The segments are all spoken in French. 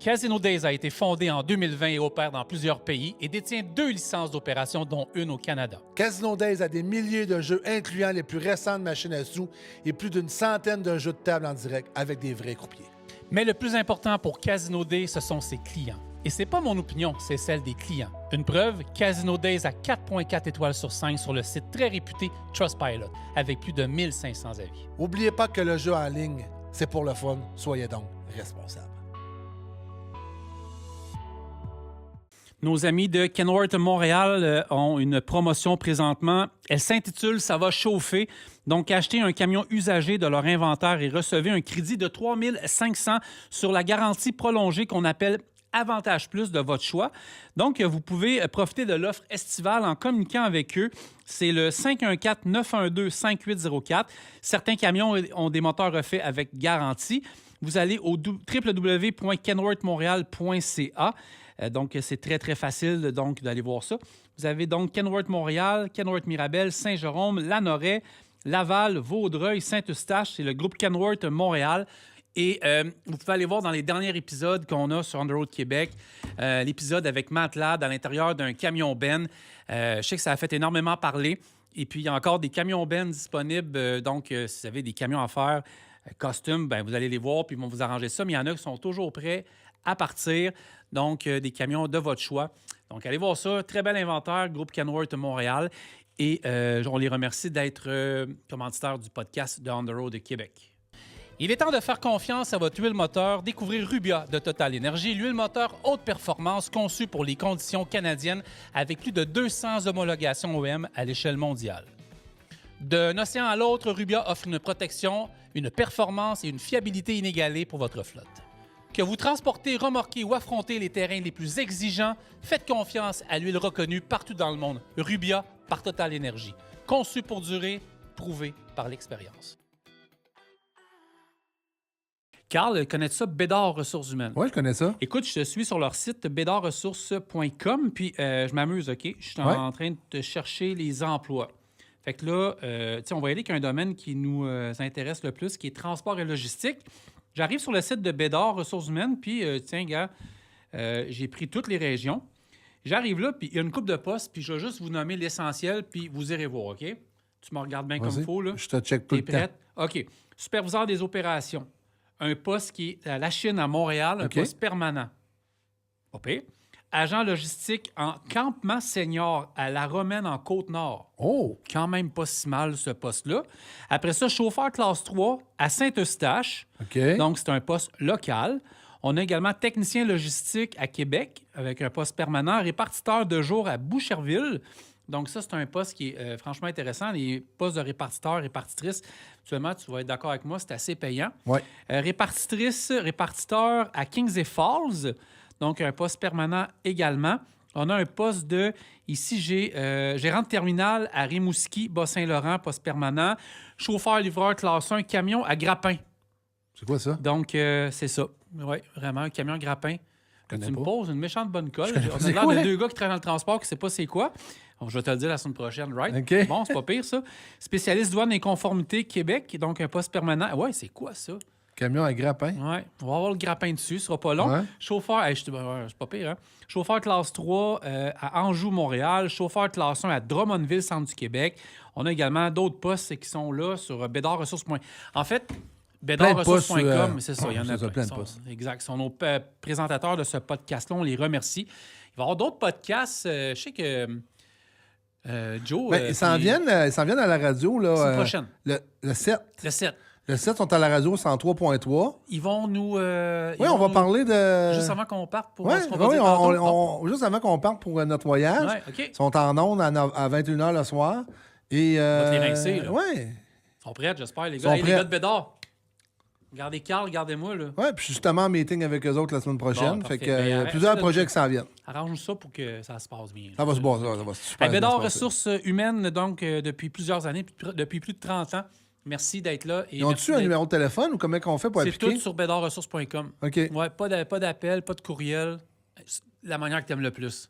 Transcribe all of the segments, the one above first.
Casino Days a été fondé en 2020 et opère dans plusieurs pays et détient 2 licences d'opération, dont une au Canada. Casino Days a des milliers de jeux, incluant les plus récentes machines à sous et plus d'une centaine de jeux de table en direct avec des vrais croupiers. Mais le plus important pour Casino Days, ce sont ses clients. Et c'est pas mon opinion, c'est celle des clients. Une preuve, Casino Days a 4.4 étoiles sur 5 sur le site très réputé Trustpilot, avec plus de 1500 avis. N'oubliez pas que le jeu en ligne, c'est pour le fun. Soyez donc responsables. Nos amis de Kenworth Montréal ont une promotion présentement. Elle s'intitule « Ça va chauffer ». Donc, achetez un camion usagé de leur inventaire et recevez un crédit de 3 500 sur la garantie prolongée qu'on appelle Avantage Plus de votre choix. Donc, vous pouvez profiter de l'offre estivale en communiquant avec eux. C'est le 514-912-5804. Certains camions ont des moteurs refaits avec garantie. Vous allez au www.kenworthmontréal.ca. Donc, c'est très, très facile donc, d'aller voir ça. Vous avez donc Kenworth Montréal, Kenworth Mirabel, Saint-Jérôme, Lanoret, Laval, Vaudreuil, Saint-Eustache. C'est le groupe Kenworth Montréal. Et vous pouvez aller voir dans les derniers épisodes qu'on a sur On the Road Québec, l'épisode avec Matt Ladd à l'intérieur d'un camion Ben. Je sais que ça a fait énormément parler. Et puis, il y a encore des camions Ben disponibles. Donc, si vous avez des camions à faire custom, ben, vous allez les voir puis ils vont vous arranger ça. Mais il y en a qui sont toujours prêts à partir. Donc, des camions de votre choix. Donc, allez voir ça. Très bel inventaire, groupe Kenworth Montréal. Et on les remercie d'être commanditaires du podcast de On the Road de Québec. Il est temps de faire confiance à votre huile moteur. Découvrez Rubia de Total Energy, l'huile moteur haute performance conçue pour les conditions canadiennes avec plus de 200 homologations OEM à l'échelle mondiale. D'un océan à l'autre, Rubia offre une protection, une performance et une fiabilité inégalées pour votre flotte. Que vous transportez, remorquez ou affrontez les terrains les plus exigeants, faites confiance à l'huile reconnue partout dans le monde. Rubia par Total Energy. Conçue pour durer, prouvée par l'expérience. Carl, connais-tu ça, Bédard Ressources humaines? Oui, je connais ça. Écoute, je suis sur leur site bédardressources.com, puis je m'amuse, OK? Je suis en train de chercher les emplois. Fait que là, on va y aller avec un domaine qui nous intéresse le plus, qui est transport et logistique. J'arrive sur le site de Bédard Ressources humaines, puis gars, j'ai pris toutes les régions. J'arrive là, puis il y a une coupe de postes, puis je vais juste vous nommer l'essentiel, puis vous irez voir, OK? Tu me regardes bien comme il faut, là? Je te check tout le temps. OK. Superviseur des opérations. Un poste qui est à la Chine, à Montréal, un poste permanent. OK. Agent logistique en campement senior à La Romaine, en Côte-Nord. Oh! Quand même pas si mal, ce poste-là. Après ça, chauffeur classe 3 à Saint-Eustache. OK. Donc, c'est un poste local. On a également technicien logistique à Québec avec un poste permanent. Répartiteur de jour à Boucherville. Donc, ça, c'est un poste qui est franchement intéressant. Les postes de répartiteur, répartitrice, actuellement, tu vas être d'accord avec moi, c'est assez payant. Oui. Répartiteur à Kings et Falls, donc un poste permanent également. On a un poste de, ici, gérant de terminal à Rimouski, Bas-Saint-Laurent, poste permanent. Chauffeur-livreur classe 1, camion à Grappin. C'est quoi ça? Donc, c'est ça. Oui, vraiment, un camion à Grappin. Tu me poses une méchante bonne colle. On a l'air de deux gars qui travaillent dans le transport qui ne savent pas c'est quoi. Alors, je vais te le dire la semaine prochaine, right? Okay. Bon, c'est pas pire, ça. Spécialiste douane et conformité Québec, donc un poste permanent. Ouais, c'est quoi, ça? Camion à grappin. Ouais, on va avoir le grappin dessus, ce sera pas long. Ouais. Chauffeur, c'est pas pire, hein? Chauffeur classe 3 à Anjou, Montréal. Chauffeur classe 1 à Drummondville, centre du Québec. On a également d'autres postes qui sont là sur bédardressources.com. En fait, bédardressources.com, c'est ça, il y en a plein de postes. Exact. Ils sont nos présentateurs de ce podcast-là, on les remercie. Il va y avoir d'autres podcasts. Je sais que Joe... ils s'en viennent à la radio. Là, c'est prochaine. Le 7. Le 7. Le 7 sont à la radio 103.3. Ils vont nous... oui, on va parler de... Juste avant qu'on parte pour... juste avant qu'on parte pour notre voyage. Ouais, OK. Ils sont en ondes à 21h le soir. Et, on va te les rincer, là. Oui. Ils sont prêts, j'espère, les gars. Hey, les gars de Bédard. Regardez Carl, regardez-moi, là. Oui, puis justement en meeting avec eux autres la semaine prochaine. Bon, fait que plusieurs projets qui s'en viennent. Arrange ça pour que ça se passe bien. Ça va se passer, ça va super bien. Bédard Ressources humaines, donc, depuis plusieurs années, depuis plus de 30 ans. Merci d'être là. Ils ont-tu un numéro de téléphone ou comment on fait pour appliquer? C'est tout sur bédardressources.com. OK. Ouais, pas d'appel, pas de courriel. La manière que tu aimes le plus.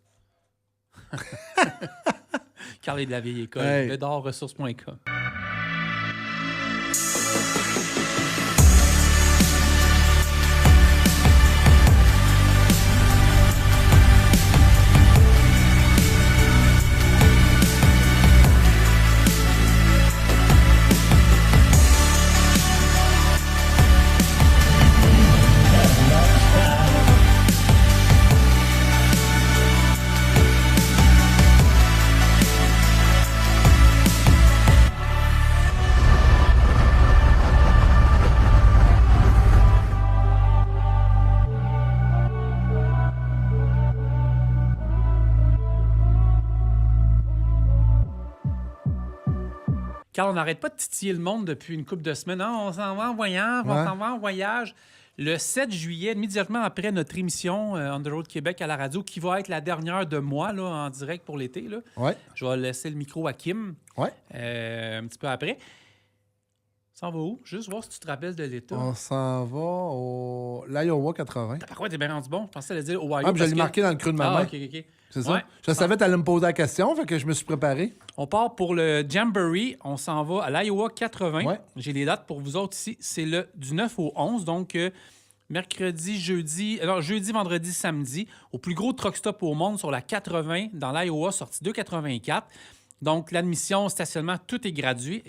Carl est de la vieille école. Hey. bédardressources.com. Carl, on n'arrête pas de titiller le monde depuis une couple de semaines. Non, on s'en va en voyage, on s'en va en voyage. Le 7 juillet, immédiatement après notre émission On the Road Québec à la radio, qui va être la dernière de moi là, en direct pour l'été. Là. Ouais. Je vais laisser le micro à Kim Ouais. un petit peu après. Ça va où? Juste voir si tu te rappelles de l'État. On s'en va au l'Iowa 80. Par contre, t'es bien rendu bon. Je pensais à le dire Ohio. Ah, puis je l'ai marqué dans le creux de ma main. OK. C'est ça. Ouais. Je savais que tu allais me poser la question, fait que je me suis préparé. On part pour le Jamboree. On s'en va à l'Iowa 80. Ouais. J'ai les dates pour vous autres ici. C'est du 9 au 11, donc jeudi, vendredi, samedi, au plus gros truck stop au monde sur la 80 dans l'Iowa, sortie 284. Donc, l'admission, stationnement, tout est gratuit.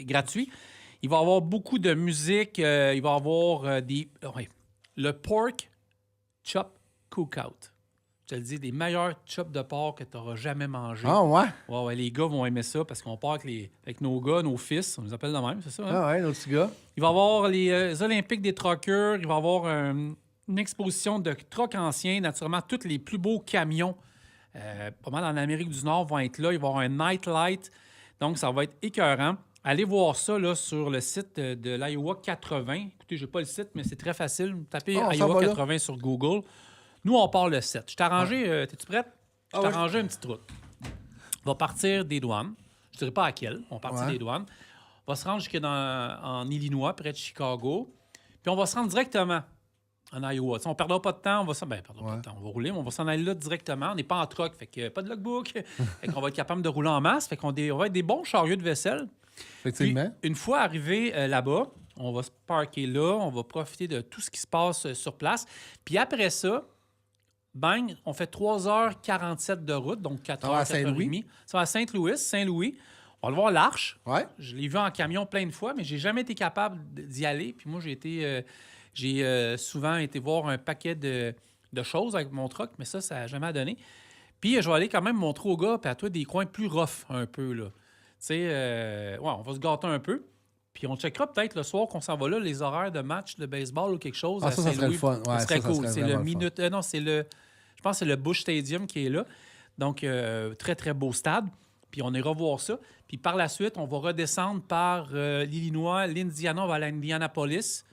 Il va y avoir beaucoup de musique. Il va y avoir le Pork Chop Cookout. Je te le dis, des meilleurs chops de porc que tu n'auras jamais mangé. Ah ouais? Ouais, les gars vont aimer ça parce qu'on part avec nos gars, nos fils. On les appelle de même, c'est ça? Hein? Ah ouais, nos petits gars. Il va y avoir les Olympiques des truckers. Il va y avoir une exposition de trucks anciens. Naturellement, tous les plus beaux camions, pas mal en Amérique du Nord, vont être là. Il va y avoir un night light. Donc, ça va être écœurant. Allez voir ça là, sur le site de l'Iowa 80. Écoutez, je n'ai pas le site, mais c'est très facile. Tapez Iowa 80 sur Google. Nous, on part le 7. Je t'ai arrangé... T'es-tu prête? Je t'ai arrangé une petite route. On va partir des douanes. Je ne dirais pas à quelle. On va partir des douanes. On va se rendre en Illinois, près de Chicago. Puis on va se rendre directement en Iowa. T'sais, on ne perdra pas de temps. On va rouler, mais on va s'en aller là directement. On n'est pas en truck, fait que pas de logbook. Fait qu'on va être capable de rouler en masse. Fait qu'on va être des bons chariots de vaisselle. Effectivement. Puis, une fois arrivé là-bas, on va se parker là. On va profiter de tout ce qui se passe sur place. Puis après ça... Bang, on fait 3h47 de route, donc 4h, 4h30. Ça va à Saint-Louis. On va le voir l'Arche. Ouais. Je l'ai vu en camion plein de fois, mais j'ai jamais été capable d'y aller. Puis moi, j'ai souvent été voir un paquet de choses avec mon truck, mais ça n'a jamais donné. Puis je vais aller quand même montrer aux gars, puis à toi, des coins plus rough un peu, là. Tu sais, on va se gâter un peu. Puis on checkera peut-être le soir qu'on s'en va là, les horaires de match de baseball ou quelque chose. Ah, ça serait le fun. Ouais, ça serait cool. C'est le minute. Non, c'est le. Je pense que c'est le Busch Stadium qui est là. Donc, très, très beau stade. Puis on ira voir ça. Puis par la suite, on va redescendre par l'Illinois, l'Indiana, on va à l'Indianapolis.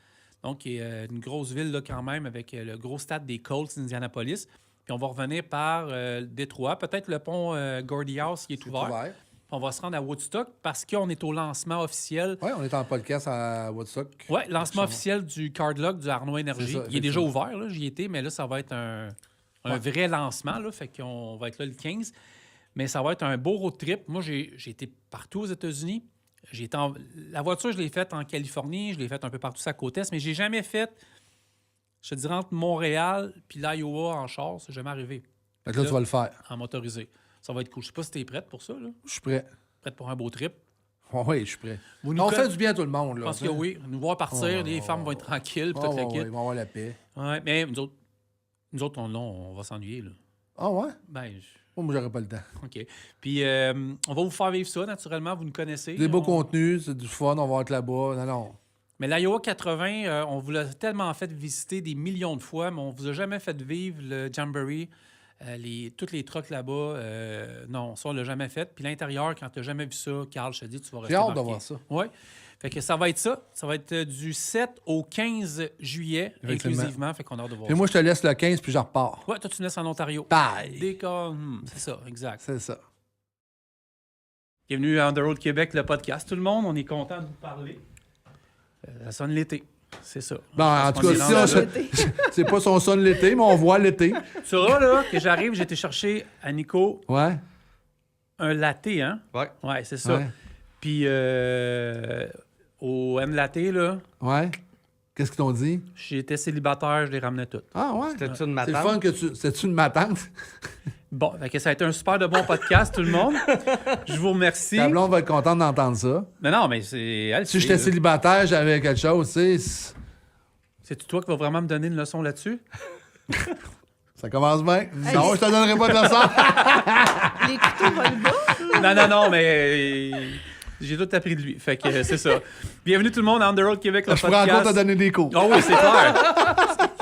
Donc, qui est une grosse ville là, quand même, avec le gros stade des Colts d'Indianapolis. Puis on va revenir par Détroit. Peut-être le pont Gordie House qui est ouvert. On va se rendre à Woodstock parce qu'on est au lancement officiel. Oui, on est en podcast à Woodstock. Oui, lancement officiel du Cardlock du Arnaud Énergie. Ça, il est déjà ouvert, là, j'y étais, mais là, ça va être un vrai lancement. Là, fait qu'on va être là le 15. Mais ça va être un beau road trip. Moi, j'ai été partout aux États-Unis. La voiture, je l'ai faite en Californie, je l'ai faite un peu partout sur la côte est, mais j'ai jamais fait, je te dirais, entre Montréal puis l'Iowa en char. C'est jamais arrivé. Fait que là, tu vas le faire. En motorisé. Ça va être cool. Je sais pas si tu es prête pour ça. Là. Je suis prêt. Prête pour un beau trip? Oui, je suis prêt. On fait du bien à tout le monde. Là, je pense que oui. Nous voir partir, les femmes vont être tranquilles. Ils vont avoir la paix. Ouais, mais nous autres on va s'ennuyer. Là. Ah ouais? Ben, moi, j'aurais pas le temps. OK. Puis, on va vous faire vivre ça, naturellement. Vous nous connaissez. Des beaux contenus, c'est du fun, on va être là-bas. Non. Mais l'Iowa 80, on vous l'a tellement fait visiter des millions de fois, mais on vous a jamais fait vivre le Jamboree. Tous les trucks là-bas, non, ça, on l'a jamais fait. Puis l'intérieur, quand tu n'as jamais vu ça, Carl, je te dis, tu vas rester marqué. J'ai hâte de voir ça. Oui. Fait que ça va être ça. Ça va être du 7 au 15 juillet, inclusivement. Fait qu'on a hâte de voir ça. Et moi, je te laisse le 15, puis je repars. Oui, toi, tu me laisses en Ontario. Bye! C'est ça, exact. C'est ça. Bienvenue à On the Road Québec, le podcast. Tout le monde, on est content de vous parler. Ça sonne l'été. C'est ça. Bon, en tout cas, c'est pas son sonne l'été, mais on voit l'été. Tu sauras, là, que j'arrive, j'ai été chercher à Nico un latte, hein? Ouais. Ouais, c'est ça. Ouais. Puis au M-Latte, là... Ouais. Qu'est-ce qu'ils t'ont dit? J'étais célibataire, je les ramenais toutes. Ah ouais? C'était-tu une C'est matante? le fun que tu... C'est-tu une matante? Bon, fait que ça a été un super de bon podcast, tout le monde. Je vous remercie. Ta blonde va être contente d'entendre ça. Non, mais c'est... Si j'étais célibataire, j'avais quelque chose, tu sais... C'est-tu toi qui vas vraiment me donner une leçon là-dessus? Ça commence bien. Non, je te donnerai pas de leçon. Les couteaux volent bas? Non, mais j'ai tout appris de lui. Fait que c'est ça. Bienvenue tout le monde à On the Road Québec, le Je pourrais podcast. encore te donner des cours. Ah oui, c'est clair.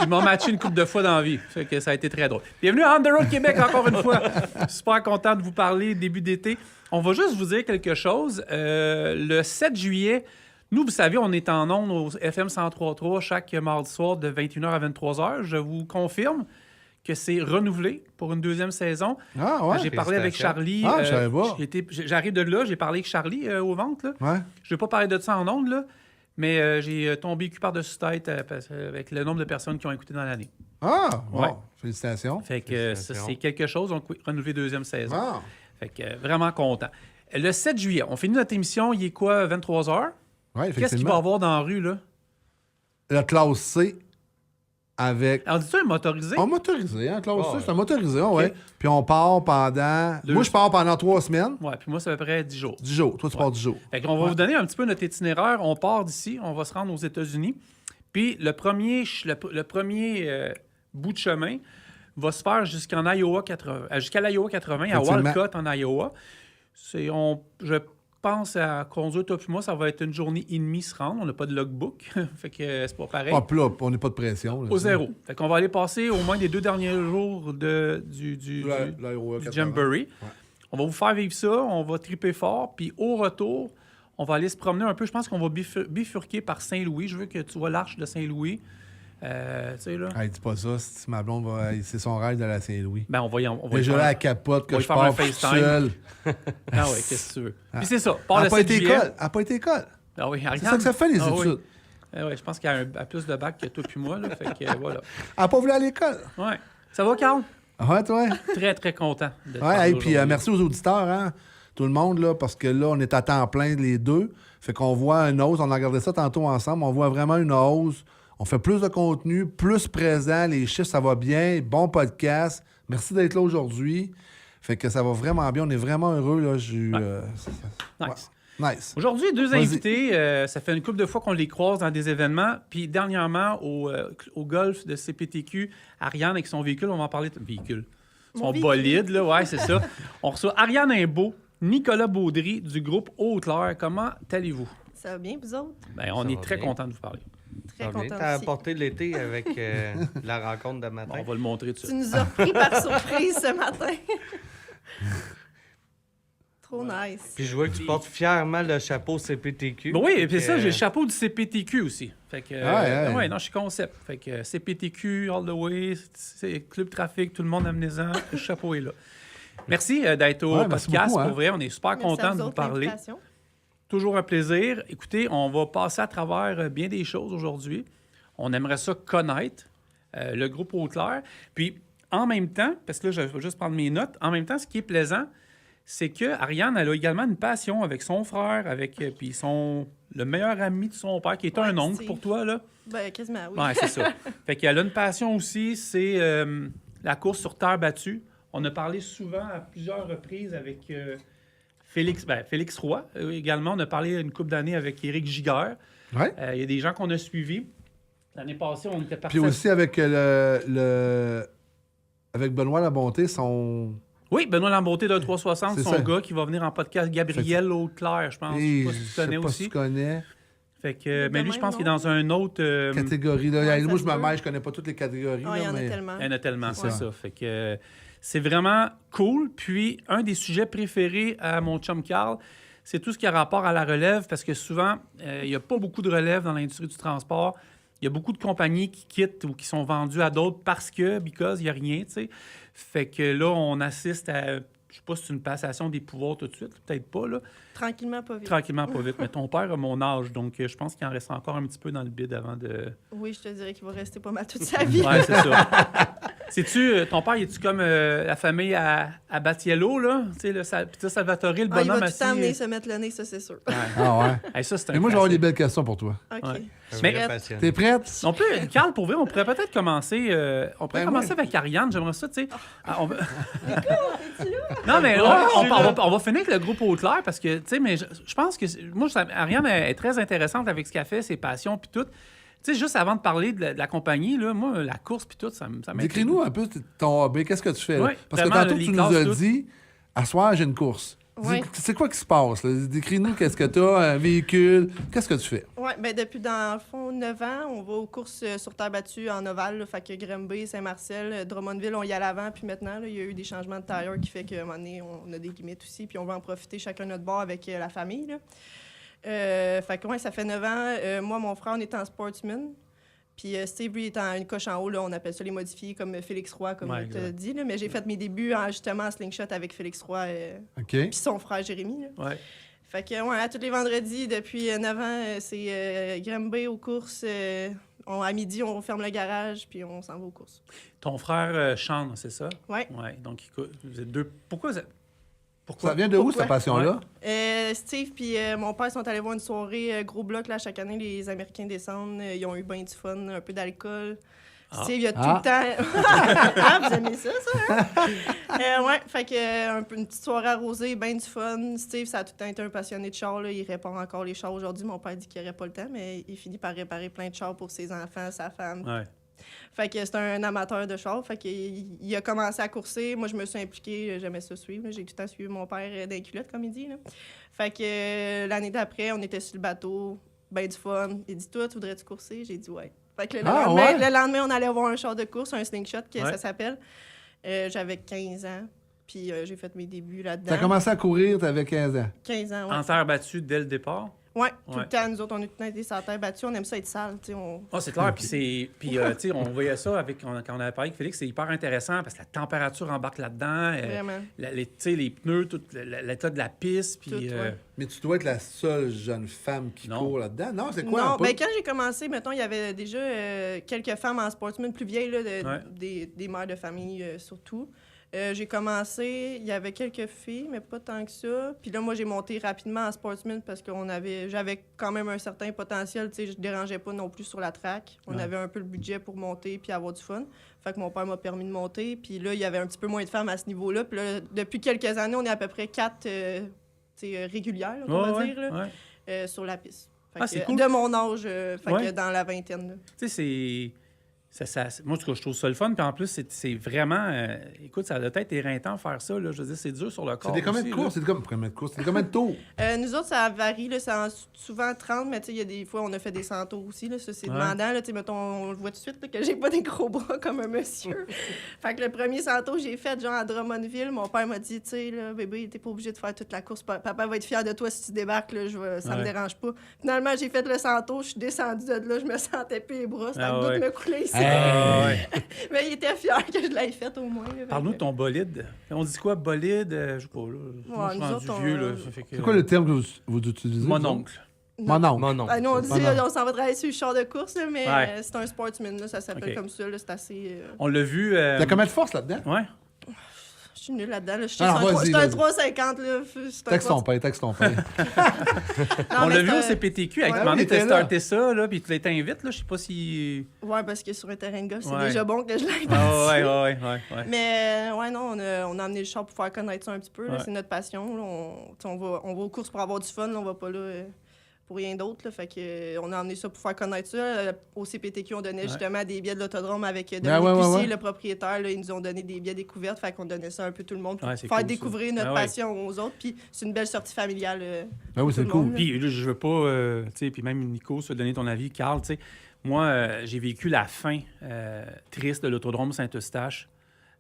Ils m'ont matché une couple de fois dans la vie. Fait que ça a été très drôle. Bienvenue à On the Road Québec, encore une fois. Super content de vous parler début d'été. On va juste vous dire quelque chose. Le 7 juillet, nous, vous savez, on est en ondes au FM 103.3 chaque mardi soir de 21h à 23h. Je vous confirme que c'est renouvelé pour une deuxième saison. Ah ouais? J'ai parlé avec Charlie. Ah, je savais pas. J'arrive de là, j'ai parlé avec Charlie au ventre. Là. Ouais. Je ne vais pas parler de ça en ondes, là, mais j'ai tombé cul par-dessus tête avec le nombre de personnes qui ont écouté dans l'année. Ah, bon. Ouais. Félicitations. Fait que ça, c'est quelque chose. On a renouvelé deuxième saison. Ah. Fait que vraiment content. Le 7 juillet, on finit notre émission. Il est quoi, 23h? Ouais, Qu'est-ce qu'il va y effectivement. avoir dans la rue, là? La classe C avec... Alors, dis-tu un motorisé? On motorisé, hein, classe C, Ouais. c'est un motorisé, ouais. Puis on part pendant... Moi, je pars pendant 3 semaines, Ouais, puis moi, c'est à peu près 10 jours. 10 jours. Toi, tu pars 10 jours. Fait qu'on va vous donner un petit peu notre itinéraire. On part d'ici, on va se rendre aux États-Unis. Puis le premier bout de chemin va se faire jusqu'à l'Iowa 80, à Effectivement. Walcott, en Iowa. Je pense à conduire, toi puis moi, ça va être une journée et demie se rendre. On n'a pas de logbook, fait que c'est pas pareil. Ah, puis là, on n'est pas de pression. Là, Au ça. zéro. Fait qu'on va aller passer au moins les 2 derniers jours du L'Iowa 80. Jamboree. On va vous faire vivre ça, on va triper fort, puis au retour, on va aller se promener un peu. Je pense qu'on va bifurquer par Saint-Louis. Je veux que tu vois l'arche de Saint-Louis. Tu sais, là. Hey, dis pas ça, si ma blonde va... c'est son rêve de la Saint-Louis. Ben, on va y Déjà faire- là, elle capote on que va y je faire un pars tout FaceTime. seul. Ah oui, qu'est-ce que tu veux. Puis c'est ça, part Elle le n'a pas 7 été juillet. école. Elle n'a pas été école. Ah oui, C'est ça que ça fait, les Ah oui. études. Ah ouais, je pense qu'elle a plus de bac que toi puis moi. Là, fait que voilà. Elle n'a pas voulu aller à l'école. Ouais. Ça va, Carl? Ouais, toi? Très, très content de te Ouais, parler et puis aujourd'hui. merci aux auditeurs, hein, tout le monde, là, parce que là, on est à temps plein les deux. Fait qu'on voit une hausse, on a regardé ça tantôt ensemble, on voit vraiment une hausse. On fait plus de contenu, plus présent, les chiffres, ça va bien, bon podcast. Merci d'être là aujourd'hui. Fait que ça va vraiment bien, on est vraiment heureux. Là. Nice. Ouais. Nice. Aujourd'hui, 2 Vas-y. invités. Ça fait une couple de fois qu'on les croise dans des événements. Puis dernièrement, au golf de CPTQ, Ariane avec son véhicule, on va en parler. Véhicule. Son Mon véhicule. bolide, là, ouais, c'est ça. On reçoit Ariane Imbeau, Nicolas Baudry du groupe Haute-Claire. Comment allez-vous? Ça va bien, vous autres? Ben, on Ça est va très bien. content de vous parler. Très Ça va bien. content T'as aussi. apporté l'été avec la rencontre de matin. On va le montrer tout de Tu suite. nous as repris par surprise ce matin. Trop nice. Puis je vois que tu portes fièrement le chapeau CPTQ. Ben oui, et puis Fait ça, que, j'ai le chapeau du CPTQ aussi. Fait que, Ouais. ouais, non, je suis concept. Fait que CPTQ, all the way, c'est Club Trafic, tout le monde amenez-en, le chapeau est là. Merci d'être au Ouais, merci podcast. beaucoup, hein. Pour vrai, on est super Merci à content de vous vous autres, parler. l'invitation. Toujours un plaisir. Écoutez, on va passer à travers bien des choses aujourd'hui. On aimerait ça connaître le groupe Haute-Claire. Puis, en même temps, parce que là, je vais juste prendre mes notes, en même temps, ce qui est plaisant, c'est que Ariane, elle a également une passion avec son frère, avec puis le meilleur ami de son père, qui est un Ouais, oncle Steve. pour toi, là. Ben, quasiment, oui. Ouais, c'est ça. Fait qu'elle a une passion aussi, c'est la course sur terre battue. On a parlé souvent à plusieurs reprises avec Félix Roy. Également, on a parlé une couple d'années avec Éric Giguère. Ouais. Il y a des gens qu'on a suivis. L'année passée, on était partis. Puis aussi avec avec Benoît Labonté, son... Oui, Benoît Lambeauté de 360, C'est son ça. gars qui va venir en podcast. Gabriel Haute-Claire, je pense. Je sais pas si tu connais pas aussi. si tu connais. Fait que, mais lui, je même pense qu'il est nom. dans un autre... Catégorie. Là. Ouais, Moi, ça je me se peut. mêle, je connais pas toutes les catégories. Ah, il y là, en a mais... tellement. Il y en a tellement, c'est ça. ça. Fait que c'est vraiment cool. Puis, un des sujets préférés à mon chum Carl, c'est tout ce qui a rapport à la relève, parce que souvent, il n'y a pas beaucoup de relève dans l'industrie du transport. Il y a beaucoup de compagnies qui quittent ou qui sont vendues à d'autres because il n'y a rien, tu sais. Fait que là, on assiste à, je sais pas si c'est une passation des pouvoirs tout de suite, peut-être pas, là. Tranquillement, pas vite. Tranquillement, pas vite. Mais ton père a mon âge, donc je pense qu'il en reste encore un petit peu dans le bid avant de... Oui, je te dirais qu'il va rester pas mal toute sa vie. Ouais, c'est ça. Sais-tu, ton père, es-tu comme la famille à Battiello, là? Tu sais, puis Salvatore, le Ah, il bonhomme va tout assis. le temps venir se mettre le nez, ça, c'est sûr. Ouais. Ah ouais. Hey, ça, c'est un Mais moi, je vais avoir des classique. belles questions pour toi. OK. Ouais. Un Mais- vrai passionné. T'es prête? On peut, Carl, pour vrai, on pourrait peut-être commencer. Ben commencer oui. avec Ariane. J'aimerais ça, tu sais. On va- non, mais on va finir avec le groupe Haute-Claire parce que, tu sais, mais je pense que moi, Ariane est très intéressante avec ce qu'elle fait, ses passions, puis tout. Tu sais, juste avant de parler de la compagnie, là, moi, la course, puis tout, ça m'intrigue. Décris-nous un peu ton hobby. Qu'est-ce que tu fais? là? Ouais, Parce que vraiment, tantôt, les tu nous classes, as tout. dit, à soir, j'ai une course. Ouais. C'est quoi qui se passe? Là? Décris-nous qu'est-ce que tu as, un véhicule. Qu'est-ce que tu fais? Oui, bien depuis, dans le fond, 9 ans, on va aux courses sur terre battue en ovale. Là, fait que Granby, Saint-Marcel, Drummondville, on y allait avant. Puis maintenant, là, il y a eu des changements de tailleur qui fait qu'à un moment donné, on a des limites aussi. Puis on va en profiter chacun de notre bord avec la famille. Là. Fait que, ouais, ça fait 9 ans. Moi, mon frère, on est en sportsman. Puis Steve, lui, est en une coche en haut. Là, on appelle ça les modifiés, comme Félix Roy, comme tu as dit. Là. Mais j'ai fait mes débuts justement en slingshot avec Félix Roy puis son frère Jérémy. Là. Ouais. Fait que, ouais, tous les vendredis, depuis 9 ans, c'est Granby aux courses. À midi, on ferme le garage, puis on s'en va aux courses. Ton frère chante, c'est ça? Oui. Ouais. Donc, écoute, vous êtes deux. Pourquoi? Ça vient de où, cette passion-là? Steve puis mon père sont allés voir une soirée gros bloc. Là, chaque année, les Américains descendent. Ils ont eu bien du fun, un peu d'alcool. Steve, il a tout le temps... vous aimez ça, hein? Ouais, fait que une petite soirée arrosée, bien du fun. Steve, ça a tout le temps été un passionné de chars. Là. Il répare encore les chars aujourd'hui. Mon père dit qu'il n'aurait pas le temps, mais il finit par réparer plein de chars pour ses enfants, sa femme. Ouais. Fait que c'est un amateur de chars. Fait qu'il a commencé à courser. Moi, je me suis impliquée. J'aimais ça suivre. J'ai tout le temps suivi mon père dans les culottes, comme il dit. Là. Fait que l'année d'après, on était sur le bateau. Ben du fun. Il dit, toi, tu voudrais-tu courser? J'ai dit, ouais. Fait que le lendemain, on allait voir un char de course, un slingshot, ça s'appelle. J'avais 15 ans. Puis j'ai fait mes débuts là-dedans. Tu as commencé à courir, tu avais 15 ans. 15 ans, oui. En terre battue dès le départ? Oui, tout le temps. Nous autres, on a tout le temps été sur la terre battue. On aime ça être sale. C'est clair. Puis, on voyait ça quand on avait parlé avec Félix. C'est hyper intéressant parce que la température embarque là-dedans. Vraiment. Les pneus, tout l'état de la piste. Puis, Mais tu dois être la seule jeune femme qui court là-dedans. Non, c'est quoi? Non, ben, quand j'ai commencé, mettons, il y avait déjà quelques femmes en sportsman plus vieilles, là, des mères de famille surtout. J'ai commencé, il y avait quelques filles, mais pas tant que ça. Puis là, moi, j'ai monté rapidement en sportsman parce que j'avais quand même un certain potentiel. Tu sais, je dérangeais pas non plus sur la track. On avait un peu le budget pour monter puis avoir du fun. Fait que mon père m'a permis de monter. Puis là, il y avait un petit peu moins de femmes à ce niveau-là. Puis là, depuis quelques années, on est à peu près 4 régulières, là, on va dire, là, sur la piste. Fait que, c'est cool. De mon âge, que dans la vingtaine. Tu sais, c'est... moi, en tout cas, je trouve ça le fun. Puis en plus, c'est vraiment... écoute, ça doit être éreintant de faire ça. Là. Je veux dire, c'est dur sur le corps. C'est des combien de courses? C'est des combien de tours? Nous autres, ça varie. Là, c'est souvent 30, mais il y a des fois, on a fait des 100 tours aussi. Là, ça, c'est demandant. Là, mettons, on le voit tout de suite là, que j'ai pas des gros bras comme un monsieur. Fait que le premier 100 tours, j'ai fait genre à Drummondville. Mon père m'a dit, tu sais, là, bébé, t'es pas obligé de faire toute la course. Papa va être fier de toi si tu débarques. Là, ça me dérange pas. Finalement, j'ai fait le 100 tours. Je suis descendue de là. Je me sentais plus les bras. C'était le doute me couler ici. Mais il était fier que je l'ai fait au moins. Parle-nous de ton bolide. On dit quoi, bolide? Je sais pas, là. Moi, je suis rendu vieux, là. C'est quoi le terme que vous utilisez? Mon-oncle. Mon oncle. Nous, on dit, on s'en va travailler sur le char de course, là, mais c'est un sportsman, là, ça s'appelle comme ça. C'est assez... On l'a vu... T'as combien de force là-dedans? Ouais. Je suis nulle là-dedans. Là. Je suis un 350. Texte ton père. On l'a vu au CPTQ. Avec demandé de starter ça, là, puis tu t'invites, là. Je sais pas si... Ouais, parce que sur un terrain de golf, c'est déjà bon que je l'aille ouais. Mais, non, on a amené le char pour faire connaître ça un petit peu. Là. C'est notre passion. Là. On va aux courses pour avoir du fun. Là. On va pas là... pour rien d'autre. Fait que, on a emmené ça pour faire connaître ça. Au CPTQ, on donnait justement des billets de l'autodrome avec Dominique Pussier, le propriétaire. Là, ils nous ont donné des billets découvertes. Fait qu'on donnait ça un peu tout le monde pour faire découvrir notre passion aux autres. Puis c'est une belle sortie familiale. Oui, c'est cool. Puis là, je veux pas... puis même Nico, se donner ton avis. Carl, tu sais, moi, j'ai vécu la fin triste de l'autodrome Saint-Eustache.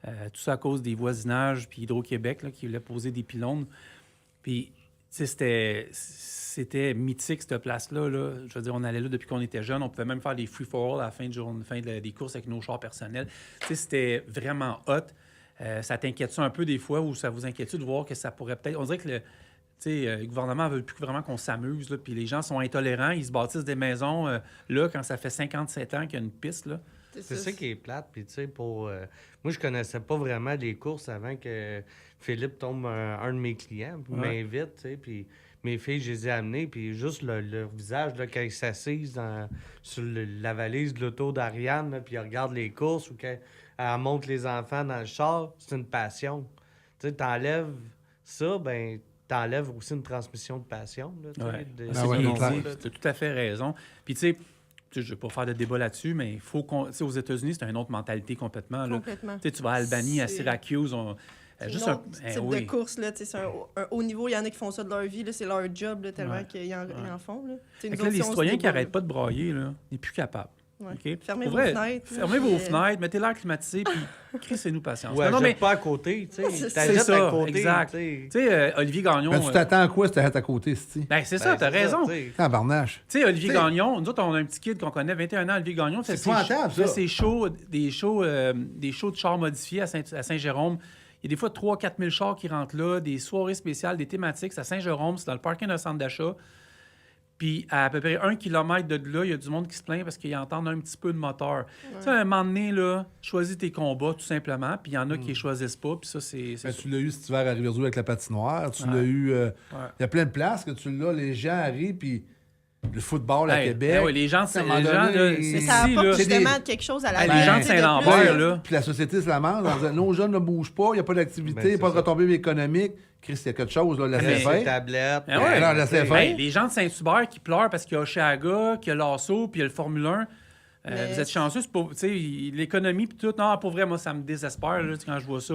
Tout ça à cause des voisinages, puis Hydro-Québec, là, qui voulait poser des pylônes. Puis, tu sais, c'était mythique, cette place-là. Là. Je veux dire, on allait là depuis qu'on était jeunes. On pouvait même faire des free-for-all à la fin des courses avec nos chars personnels. Tu sais, c'était vraiment hot. Ça t'inquiète ça un peu des fois ou ça vous inquiète de voir que ça pourrait peut-être... On dirait que le gouvernement ne veut plus vraiment qu'on s'amuse. Là, puis les gens sont intolérants. Ils se bâtissent des maisons là quand ça fait 57 ans qu'il y a une piste. Là. C'est ça qui est plate. Puis, tu sais, moi, je connaissais pas vraiment les courses avant que Philippe tombe un de mes clients. Puis m'invite, tu sais. Puis mes filles, je les ai amenées. Puis juste leur visage, là, quand ils s'assisent sur la valise de l'auto d'Ariane, là, puis ils regardent les courses ou qu'elle monte les enfants dans le char, c'est une passion. Tu sais, t'enlèves ça, ben t'enlèves aussi une transmission de passion. Là, t'as tout à fait raison. Puis, tu sais, je ne vais pas faire de débat là-dessus, mais il faut qu'on... Aux États-Unis, c'est une autre mentalité complètement. Là. Complètement. Tu vas à Albany, à Syracuse, C'est Juste un un. autre Eh type oui. de course, là. C'est un haut niveau. Il y en a qui font ça de leur vie, là. C'est leur job, là, tellement Ouais. qu'ils en font, là. Fait que là, les citoyens qui n'arrêtent pas de brailler, là, n'est plus capable. Ouais. OK? Fermez Pour vos vrai, fenêtres. Fermez puis, vos fenêtres, mettez l'air climatisé, puis crissez-nous patience. Ouais, non, mais pas à côté, tu sais. C'est T'achètes ça, à côté, exact. tu sais. tu sais, Olivier Gagnon. Ben, tu t'attends à quoi si t'arrêtes à côté, c'ti? Ben, c'est ça, Ben, t'as c'est raison. tu sais. Tabarnache. Tu sais, Olivier T'sais- Gagnon, nous autres, on a un petit kid qu'on connaît, 21 ans, Olivier Gagnon, fait C'est épouvantable, fait ça. ses shows, des shows de chars modifiés à Saint-Jérôme. Il y a des fois 3-4 000 chars qui rentrent là, des soirées spéciales, des thématiques. C'est à Saint-Jérôme, c'est dans le parking d'un centre d'achat. Puis à peu près 1 kilomètre de là, il y a du monde qui se plaint parce qu'ils entendent un petit peu de moteur. Tu sais, à un moment donné, là, choisis tes combats, tout simplement. Puis il y en a qui les choisissent pas. Puis ça, c'est Ben, ça. tu l'as eu cet hiver à Rivière-du-Loup avec la patinoire. Tu l'as eu... Il y a plein de places que tu l'as. Les gens arrivent, puis le football à Hey, Québec. ben oui, les gens, À un moment donné, là, Mais Mais ici, ça apporte là, justement quelque chose à la Hey, vie, les gens de tu sais, Saint-Lambert, plus. là. Puis la société se lamente en disant nos jeunes ne bougent pas, il n'y a pas d'activité, Ben, pas de c'est ça. retombées économiques. Chris, il y a quelque chose, là, laissez Mais- Ses faire. tablettes. Ah ouais. Alors, laissez tu sais. faire. Hey, les gens de Saint-Hubert qui pleurent parce qu'il y a Oshéaga, qu'il y a l'Asso, puis il y a le Formule 1. Mais Vous êtes chanceux, c'est pas, tu sais, l'économie puis tout. Non, pour vrai, moi, ça me désespère. Là, quand je vois ça,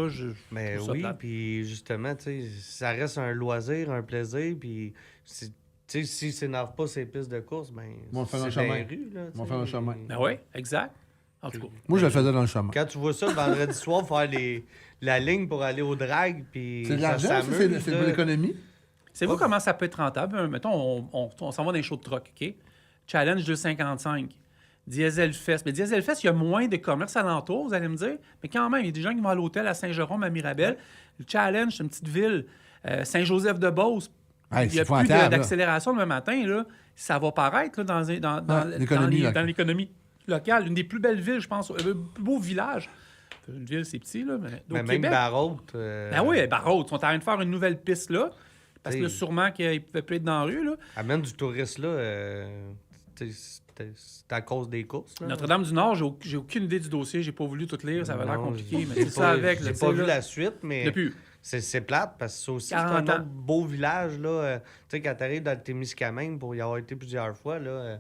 Mais trouve ça oui, plate. puis justement, tu sais, ça reste un loisir, un plaisir, puis tu sais, s'ils s'énervent pas ces pistes de course, ben Ils vont faire un c'est dans chemin. les rues, là, Ils vont tu faire un sais. chemin. Ben oui, exact. En tout cas. Moi, je le faisais dans le chemin. Quand tu vois ça le vendredi soir faire la ligne pour aller au drag, puis C'est de ça l'argent, ça, s'amuse, c'est là. de l'économie. Savez-vous comment ça peut être rentable? Mettons, on s'en va dans les shows de truck, OK? Challenge 255. Diesel Fest. Mais Diesel Fest, il y a moins de commerce alentour, vous allez me dire. Mais quand même, il y a des gens qui vont à l'hôtel à Saint-Jérôme, à Mirabel. Le Challenge, c'est une petite ville. Saint-Joseph-de-Beauce. Hey, Il n'y a c'est plus épouvantable, là. d'accélération demain matin. Là. Ça va paraître là, l'économie locale. dans l'économie locale. Une des plus belles villes, je pense. Le plus beau village. Une ville, c'est petit, là. Mais au Mais même Québec. Barraute. Ben oui, Barraud. Ils sont en train de faire une nouvelle piste là. Parce que là, Hey. sûrement qu'ils ne pouvaient plus être dans la rue. Là. Amène du touriste là. Tu sais, c'est à cause des courses. Là. Notre-Dame-du-Nord, j'ai aucune idée du dossier. J'ai pas voulu tout lire. Ça avait l'air Non, compliqué. Mais j'ai c'est ça pas- avec. J'ai là, pas tu vu sais, la là. suite, mais Depuis. c'est plate parce que ça aussi, c'est 40 un ans. autre beau village. Là, tu sais, quand tu arrives dans le Témiscamingue, pour y avoir été plusieurs fois, là,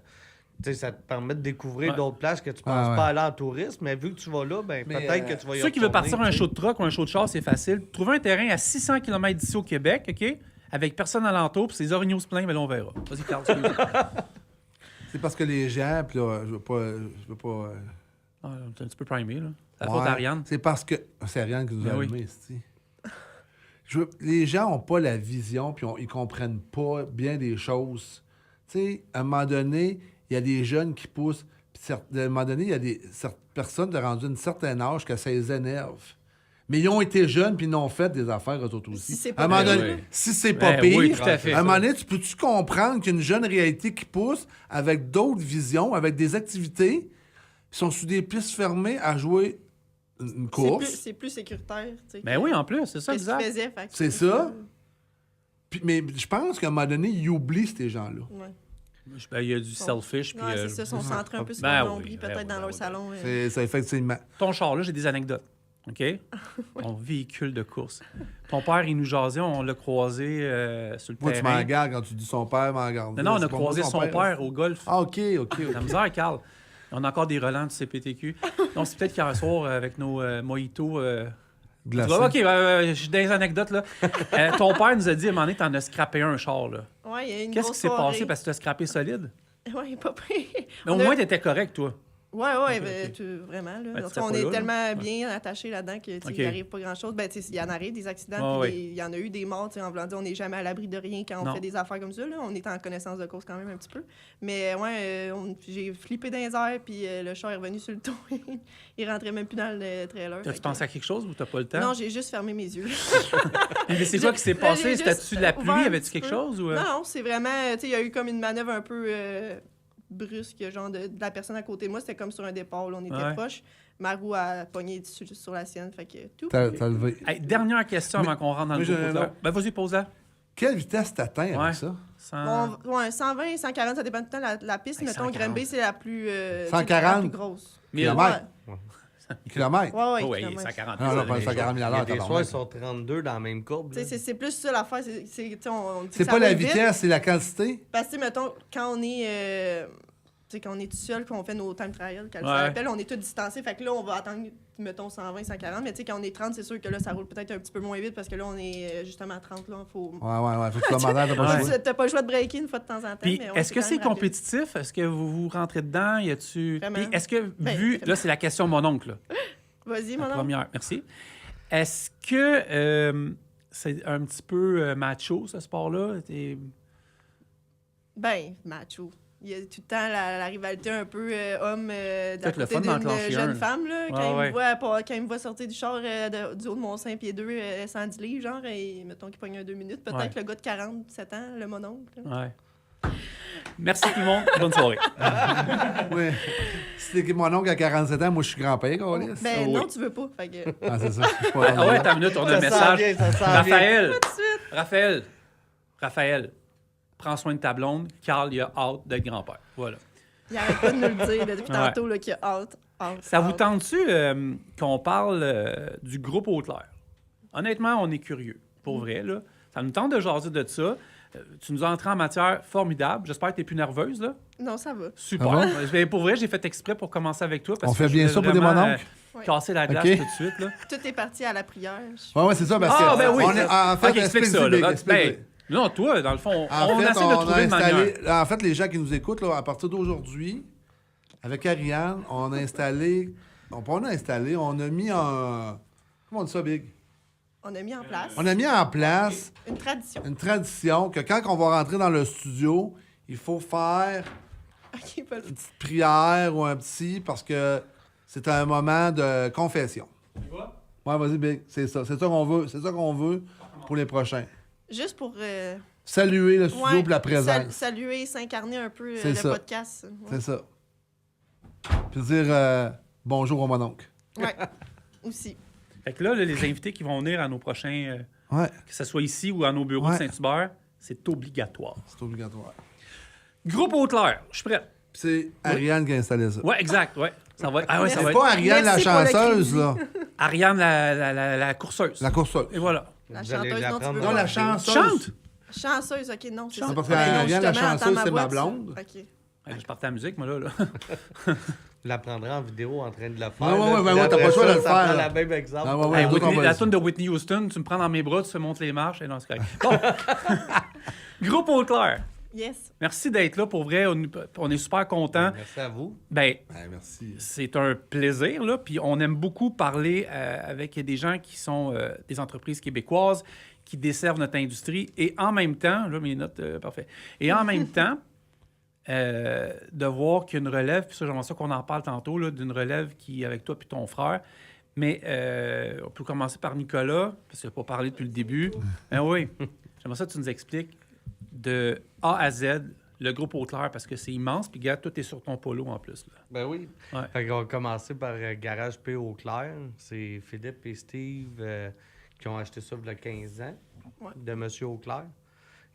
tu sais, ça te permet de découvrir Ouais. d'autres places que tu penses ouais. pas aller en tourisme, mais vu que tu vas là, ben, Mais, peut-être que tu vas y Ceux qui veulent retourner, partir à un tu sais. show de truck ou un show de char, c'est facile. Trouver un terrain à 600 km d'ici au Québec, OK? Avec personne alentour, puis ces orignaux se plaignent, mais là, on verra. Vas-y, Carl. excuse-moi. C'est parce que les gens, puis là, je veux pas. Ah, t'es un petit peu primé, là. La Ouais, faute à Ariane. C'est parce que. C'est Ariane qui nous a Ben oui. allumé, c'ti. Les gens n'ont pas la vision, puis ils comprennent pas bien des choses. Tu sais, à un moment donné, il y a des jeunes qui poussent. Puis à un moment donné, il y a des personnes de rendu un certain âge que ça les énerve. Mais ils ont été jeunes, puis ils n'ont fait des affaires, eux autres aussi. Si c'est À pas un moment pire. donné, Oui. si c'est pas Ben pire, oui, tout à fait. à un moment donné, peux-tu comprendre qu'une jeune réalité qui pousse avec d'autres visions, avec des activités, ils sont sur des pistes fermées à jouer une course? C'est plus sécuritaire. Tu sais, Ben oui, en plus, c'est ça, qu'est-ce qu'ils exact. faisaient, fait que C'est ça. Mais je pense qu'à un moment donné, ils oublient ces gens-là. Ouais. Ben, il y a du selfish. Puis, Ouais, c'est ça, ils sont centrés un peu sur Ben leur oui, nombril, ben peut-être oui, dans ben leur oui, salon. C'est effectivement. Ton char, là, j'ai des anecdotes. OK? Ton véhicule de course. Ton père, il nous jasait, on l'a croisé sur le Moi, tu terrain. m'en gardes quand tu dis son père, m'en garde. Non, non, on a C'est pas croisé moi, son père au golf. Ah, OK. La misère, Carl. On a encore des relents du CPTQ. Donc, c'est peut-être qu'un soir, avec nos mojitos... Glacé. OK, je suis dans les anecdotes, là. Ton père nous a dit, à un moment donné, t'en as scrappé un char, là. Ouais, il y a une Qu'est-ce qui grosse s'est soirée. passé parce que tu as scrappé solide? Ouais, pas pire. Mais au On a- moins, t'étais correct, toi. Ouais, Ok, ben, ok. vraiment. Là. Ben, tu Donc, serais on pas est là, tellement là. bien attachés là-dedans que, tu sais, Ok. il n'arrive pas grand-chose. Ben, tu sais, il y en arrive des accidents, Ah, puis ouais. il y en a eu des morts, tu sais, en voulant dire, on n'est jamais à l'abri de rien quand on Non. fait des affaires comme ça. Là. On est en connaissance de cause quand même un petit peu. Mais ouais, j'ai flippé dans les airs, puis le char est revenu sur le toit. Il rentrait même plus dans le trailer. T'as-tu Fait pensé que- à quelque chose ou t'as pas le temps? Non, j'ai juste fermé mes yeux. Mais c'est quoi qui s'est Là, passé? j'ai C'était-tu juste de la pluie? ouvert un Avait-tu petit quelque peu. chose? Ou... Non, c'est vraiment, tu sais, il y a eu comme une manœuvre un peu brusque, genre de la personne à côté de moi. C'était comme sur un départ, là, on était Ouais. proches. Ma roue a pogné sur la sienne, fait que tout. T'as levé. Hey, dernière question avant qu'on rentre dans le mais gros j'ai- pot, là. non. Ben, vas-y, pose-la. Quelle vitesse t'atteins Ouais. avec ça? Sans- Ouais, 120, 140, ça dépend tout le temps. La piste, Hey, mettons, 140. Granby, c'est la plus, 140? la plus grosse. Kilomètres. Ouais, Kilomètres? ouais, Oh, ouais, kilomètres. 140. Non, non, mais- pas 140 000 à Il y a l'heure, des soirs, tabarnak. ils sont 32 dans la même courbe. Tu sais, là. c'est plus ça l'affaire. Tu sais, on dit C'est que pas ça la va vite. vitesse, c'est la quantité? Parce que, mettons, quand on est sais, quand on est tout seul, qu'on fait nos time trials, quand Ouais. ça appelle, on est tous distancés. Fait que là, on va attendre, mettons, 120, 140. Mais tu sais, quand on est 30, c'est sûr que là, ça roule peut-être un petit peu moins vite parce que là, on est justement à 30. Là, faut... Ouais. Faut que tu sois malade, t'as pas le choix. T'as pas le choix de breaker une fois de temps en temps. Puis, mais ouais, est-ce que quand c'est même rapide. compétitif? Est-ce que vous rentrez dedans? Y a-tu... Vraiment. Puis, est-ce que, Ben, vu... vraiment. Là, c'est la question de mon oncle, là. Vas-y, La mon nom. première, merci. Est-ce que c'est un petit peu macho, ce sport-là? Ben, macho. Il y a tout le temps la rivalité un peu homme d'à Peut-être le côté fun d'en d'une clencher jeune un. femme. Là, Ouais, ouais. quand il me voit sortir du char du haut de mon 5 pieds 2, 110 livres, genre, et mettons qu'il pogne un 2 minutes. Peut-être Ouais. le gars de 47 ans, le mononcle. là. Ouais. Merci tout le monde. Bonne soirée. Oui. Si t'es mon oncle à 47 ans, moi, je suis grand-père, Carlis. Ben oui. non, tu veux pas. Fait que... Ah, c'est ça. Je suis pas Ah ouais, attends une minute, on a un Ça sent message. bien, ça sent Raphaël, Tout de suite. Raphaël, prends soin de ta blonde. Carl, il a hâte d'être grand-père. Voilà. Il arrête pas de nous le dire là, depuis Ouais. tantôt là, qu'il a hâte. Ça vous tente-tu qu'on parle du groupe Haute-Claire? Honnêtement, on est curieux. Pour vrai, là. Ça nous tente de jaser de ça. Tu nous as entré en matière formidable. J'espère que tu n'es plus nerveuse, là. Non, ça va. Super. Ah Ben, pour vrai, j'ai fait exprès pour commencer avec toi. Parce On que fait je bien voulais ça pour des vraiment, mononcles? Ouais. casser la glace Ok. tout de suite, là. Tout est parti à la prière. Ouais, c'est ça, parce Ah, que. ben oui. On est, en fait, Ok, explique ça, explique-le, là. explique-le. Ben, non, toi, dans le fond, En on fait, essaie de on a trouver une manière. installé. En fait, les gens qui nous écoutent, là, à partir d'aujourd'hui, avec Ariane, on a installé. On a mis un. Comment on dit ça, Big? On a mis en place On a mis en place une tradition. une tradition que quand on va rentrer dans le studio, il faut faire OK, pas le... une petite prière ou un petit, parce que c'est un moment de confession. Ouais, vas-y, Big. C'est ça. C'est ça qu'on veut. C'est ça qu'on veut pour les prochains. Juste pour... Saluer le studio ouais, pour la présence. saluer, s'incarner un peu C'est le ça. podcast. Ouais. C'est ça. Puis dire bonjour au mononcle. Ouais, aussi. Fait que là, les invités qui vont venir à nos prochains, Ouais, que ce soit ici ou à nos bureaux Ouais. de Saint-Hubert, c'est obligatoire. c'est obligatoire. Groupe Haute-Claire, je suis prêt. Puis c'est Ariane qui a installé ça. Ouais, exact, ouais. Ça va être... Ah ouais, ça va C'est être pas Ariane Merci la pour le chanceuse, crédit. là. Ariane, la courseuse. La courseuse. Et voilà. La Vous allez chanteuse, non, tu l'apprendre veux Non, pas. la chanceuse. Chante! Chanceuse, OK, non, c'est Non, ça. parce Ben non, qu'Ariane, la justement, chanceuse, attends c'est ma voix, ça. blonde. OK. Je partais la musique, moi, là. Tu l'apprendras en vidéo en train de le faire. Ouais, ouais, là, ouais, puis ouais, après t'as pas le choix ça, de le ça faire, prend là. le même exemple. Ah, ouais, ouais. Hey, nous autres, on va la le- tune de Whitney Houston, tu me prends dans mes bras, tu fais monter les marches, et non, c'est correct. Bon. Groupe Haute-Claire, Yes. merci d'être là, pour vrai. On est super contents. Merci à vous. Ben, Ouais, merci. c'est un plaisir, là. Puis on aime beaucoup parler avec des gens qui sont des entreprises québécoises, qui desservent notre industrie. Et en même temps, là, mes notes, parfait. Et en même temps, de voir qu'il y a une relève, puis ça, j'aimerais ça qu'on en parle tantôt, là, d'une relève qui est avec toi puis ton frère. Mais on peut commencer par Nicolas, parce qu'il n'a pas parlé depuis le début. Ben oui, j'aimerais ça que tu nous expliques de A à Z le groupe Haute-Claire, parce que c'est immense, puis regarde, tout est sur ton polo en plus. Là. Ben oui. Ouais. Fait qu'on va commencer par Garage P. Auclair. C'est Philippe et Steve qui ont acheté ça il y a 15 ans Ouais. de M. Auclair.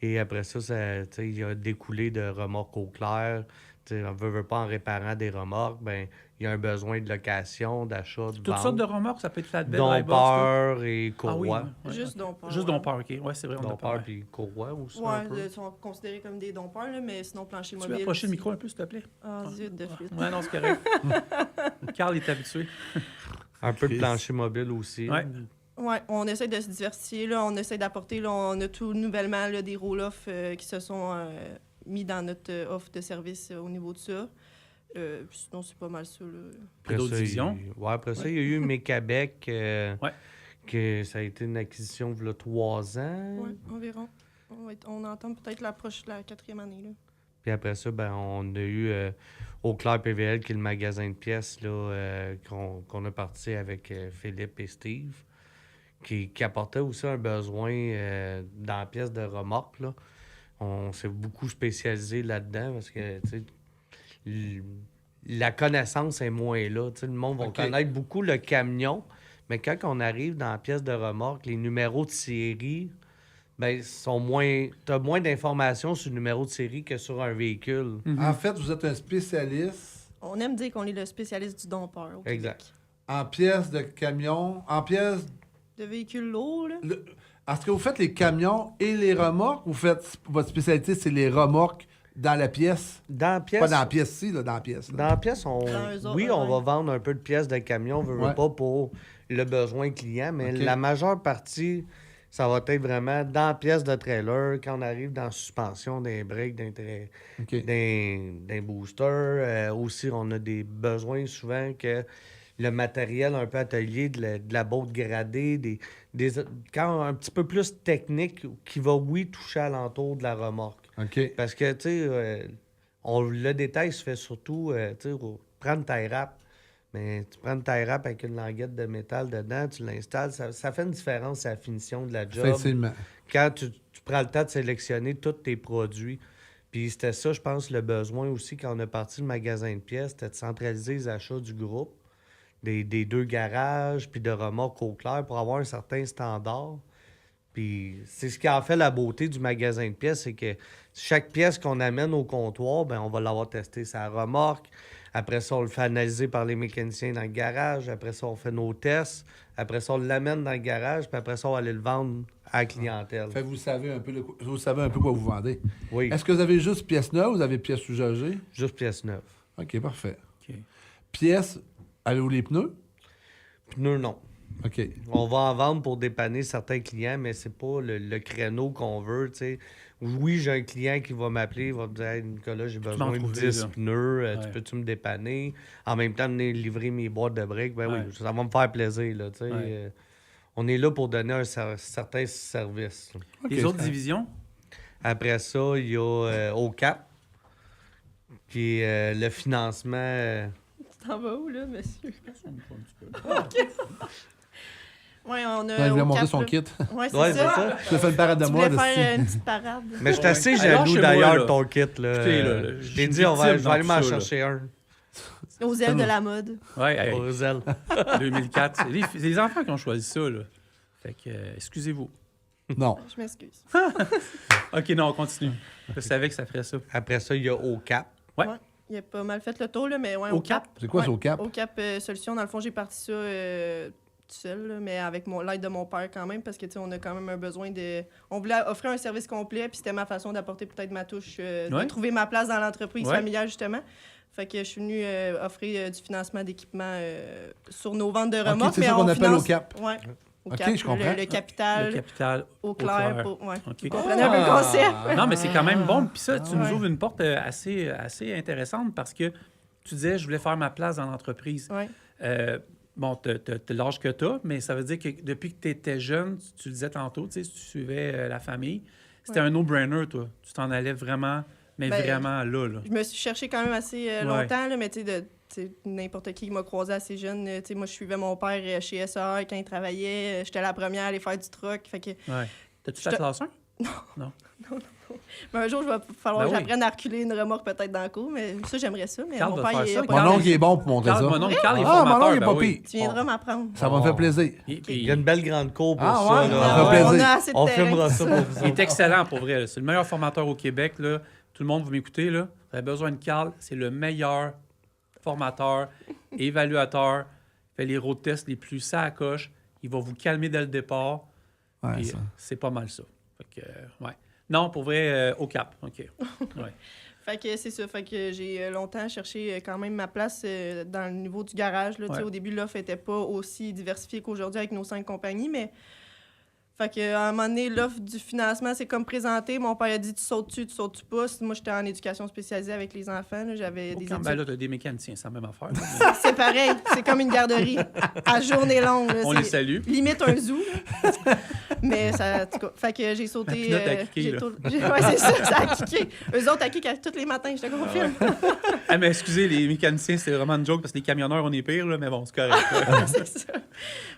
Et après ça, tu sais, il a découlé de remorques Auclair. Tu sais, on veut pas en réparant des remorques, ben il y a un besoin de location, d'achat, de Toutes vente. sortes de remorques, ça peut être flatbed, dry box, tout. Dompeur et Ah oui, courroie. ouais. Juste dompeur. Juste ouais. dompeur, OK. Ouais, c'est vrai, on a Dompeur parlé. puis courroie aussi un Ouais, peu. ils sont considérés comme des dompeurs, là, mais sinon plancher Tu mobile. veux approcher le aussi. micro un peu, s'il te plaît? Ah, zut, de flûte. Ouais, non, c'est correct. Carl est habitué. Un peu de Chris. plancher mobile aussi. Ouais. Ouais, on essaie de se diversifier, là. On essaie d'apporter, là, on a tout nouvellement là, des roll-off qui se sont mis dans notre offre de service au niveau de ça. Puis sinon, c'est pas mal ça, là. Puis d'autres ça, divisions. Après ça, il y a eu Mécabec, Ouais. que ça a été une acquisition il y a 3 ans. Ouais, environ. On entend peut-être la 4e année, là. Puis après ça, ben, on a eu Auclair PVL, qui est le magasin de pièces là, qu'on a parti avec Philippe et Steve, qui apportait aussi un besoin dans la pièce de remorque. Là. On s'est beaucoup spécialisé là-dedans parce que tu sais, la connaissance est moins là. Tu sais, le monde va Ok. connaître beaucoup le camion, mais quand on arrive dans la pièce de remorque, les numéros de série, ben, sont moins. Tu as moins d'informations sur le numéro de série que sur un véhicule. En fait, vous êtes un spécialiste On aime dire qu'on est le spécialiste du dompeur au Québec. Exact. en pièces de camions, en pièces... De véhicules lourds, là. Est-ce que vous faites les camions et les remorques ou faites votre spécialité, c'est les remorques Dans la pièce. Dans la pièce, Pas dans la pièce ici, là, dans la pièce. Là. dans la pièce, Dans eux autres, oui, on ouais. va vendre un peu de pièces de camion, veut pas pour le besoin client, mais OK. la majeure partie, ça va être vraiment dans la pièce de trailer, quand on arrive dans la suspension, d'un break, OK. d'un booster. Aussi, on a des besoins souvent que le matériel un peu atelier, de la botte gradée, quand un petit peu plus technique qui va, oui, toucher à l'entour de la remorque. OK. Parce que, tu sais, le détail se fait surtout, tu sais, prendre une tie wrap. Mais tu prends une tie wrap avec une languette de métal dedans, tu l'installes, ça fait une différence à la finition de la job. Effectivement. Quand tu prends le temps de sélectionner tous tes produits. Puis c'était ça, je pense, le besoin aussi quand on a parti le magasin de pièces, c'était de centraliser les achats du groupe, des 2 garages, puis de remorques au clair pour avoir un certain standard. Puis c'est ce qui a fait la beauté du magasin de pièces, c'est que chaque pièce qu'on amène au comptoir, ben on va l'avoir testé sa remorque. Après ça, on le fait analyser par les mécaniciens dans le garage. Après ça, on fait nos tests. Après ça, on l'amène dans le garage. Puis après ça, on va aller le vendre à la clientèle. Fait que vous savez un peu quoi vous vendez. Oui, Est-ce que vous avez juste pièces neuves ou vous avez pièces usagées? juste pièces neuves. OK, parfait. OK. Pièces, avez-vous les pneus? Pneus, non. OK. On va en vendre pour dépanner certains clients, mais c'est pas le créneau qu'on veut, tu sais. Oui, j'ai un client qui va m'appeler, il va me dire hey, Nicolas, j'ai besoin de trouver, 10 là. pneus, tu Ouais. peux-tu me dépanner? En même temps, venir livrer mes boîtes de briques, ben Ouais. oui, ça va me faire plaisir, là, tu sais. Ouais. On est là pour donner un certain service. Là. Les OK, autres c'est- divisions? Après ça, il y a OCAP, qui est le financement. Tu t'en vas où, là, monsieur? Oui, on a. Ouais, il voulait au montrer Cap, son là. kit. Ouais, c'est Ouais, c'est ça. ça. Je te fais une parade de Tu moi. voulais de faire style. une petite parade. Mais je suis assez Alors, jaloux chez moi, d'ailleurs là. de ton kit. Là. Écoutez, là, je je t'ai suis dit, je vais victime aller dans m'en tout ça, là. chercher un. Aux ailes de la mode. Oui, hey, Aux ailes. 2004. C'est les enfants qui ont choisi ça, là. Fait que, excusez-vous. Non. Je m'excuse. OK, non, on continue. Je savais que ça ferait ça. Après ça, il y a OCAP. Ouais. Il a pas mal fait le tour, là, mais ouais, Au au Cap? Cap. C'est quoi, Ouais, c'est au Cap? Au Cap Solutions, dans le fond, j'ai parti ça tout seul, là, mais avec l'aide de mon père quand même, parce que, tu sais, on a quand même un besoin de... On voulait offrir un service complet, puis c'était ma façon d'apporter peut-être ma touche, Ouais. de trouver ma place dans l'entreprise Ouais. familiale, justement. Fait que je suis venue offrir du financement d'équipement sur nos ventes de remorques. c'est mais ça qu'on on appelle finance... au Cap. Ouais. Au OK, Cap, je comprends. le capital, Le capital. au clair. clair. Ouais. OK. Vous comprenez un peu le concept? Non, mais c'est quand même bon. Puis ça, tu nous Ouais. ouvres une porte assez intéressante parce que tu disais, je voulais faire ma place dans l'entreprise. Ouais. Bon, t'as l'âge que t'as, mais ça veut dire que depuis que tu étais jeune, tu le disais tantôt, tu sais, si tu suivais la famille, c'était Ouais. un no-brainer, toi. Tu t'en allais vraiment, mais Ben, vraiment là. Je me suis cherché quand même assez Ouais. longtemps, là, mais tu sais, n'importe qui m'a croisé assez jeune. Tu sais, moi, je suivais mon père chez SAA quand il travaillait. J'étais la première à aller faire du truck. Fait que, Ouais. T'as-tu Je fait te- classe 1? mais un jour, il va falloir Ben que oui. j'apprenne à reculer une remorque peut-être dans le coup. Mais ça, j'aimerais ça. Mais Carl mon va père, faire il ça. a pas Mon Carl, oncle est bon pour montrer Carl, ça. mon oncle Carl est Ah, formateur. mon oncle est ben pas oui. pire. Tu viendras m'apprendre. Ça va me faire plaisir. Il y a une belle grande cour pour Ah, ça. ouais? là. Ça fait on plaisir. a assez de On terrain. filmera ça pour vous. Il est excellent, pour vrai. là. C'est le meilleur formateur au Québec. Là. Tout le monde, vous m'écoutez. Là. Vous avez besoin de Carl. C'est le meilleur formateur, évaluateur. Il fait les road tests les plus ça à coche. Il va vous calmer dès le départ. Ouais, Puis, ça. c'est pas mal ça. Fait que, ouais. Non, pour vrai, au cap. OK. Ouais. Fait que c'est ça. Fait que j'ai longtemps cherché quand même ma place dans le niveau du garage. Là. Tu sais, Ouais. au début, l'offre n'était pas aussi diversifiée qu'aujourd'hui avec nos 5 compagnies, mais fait que, à un moment donné, l'offre du financement s'est comme présentée. Mon père a dit tu sautes-tu pas. Moi, j'étais en éducation spécialisée avec les enfants. Là. J'avais Au des camp, études. ben là, t'as des mécaniciens, c'est la même affaire. là. C'est pareil. C'est comme une garderie à journée longue. Là. On C'est les salue. limite un zoo. Là. Mais ça, en tout cas, fait que j'ai sauté. La pinotte a kické, là. Ouais, c'est ça, ça a kické. Eux autres, à kick tous les matins, je te confirme. Ah, mais excusez, les mécaniciens, c'est vraiment une joke parce que les camionneurs, on est pire, là, mais bon, c'est correct. là. C'est ça.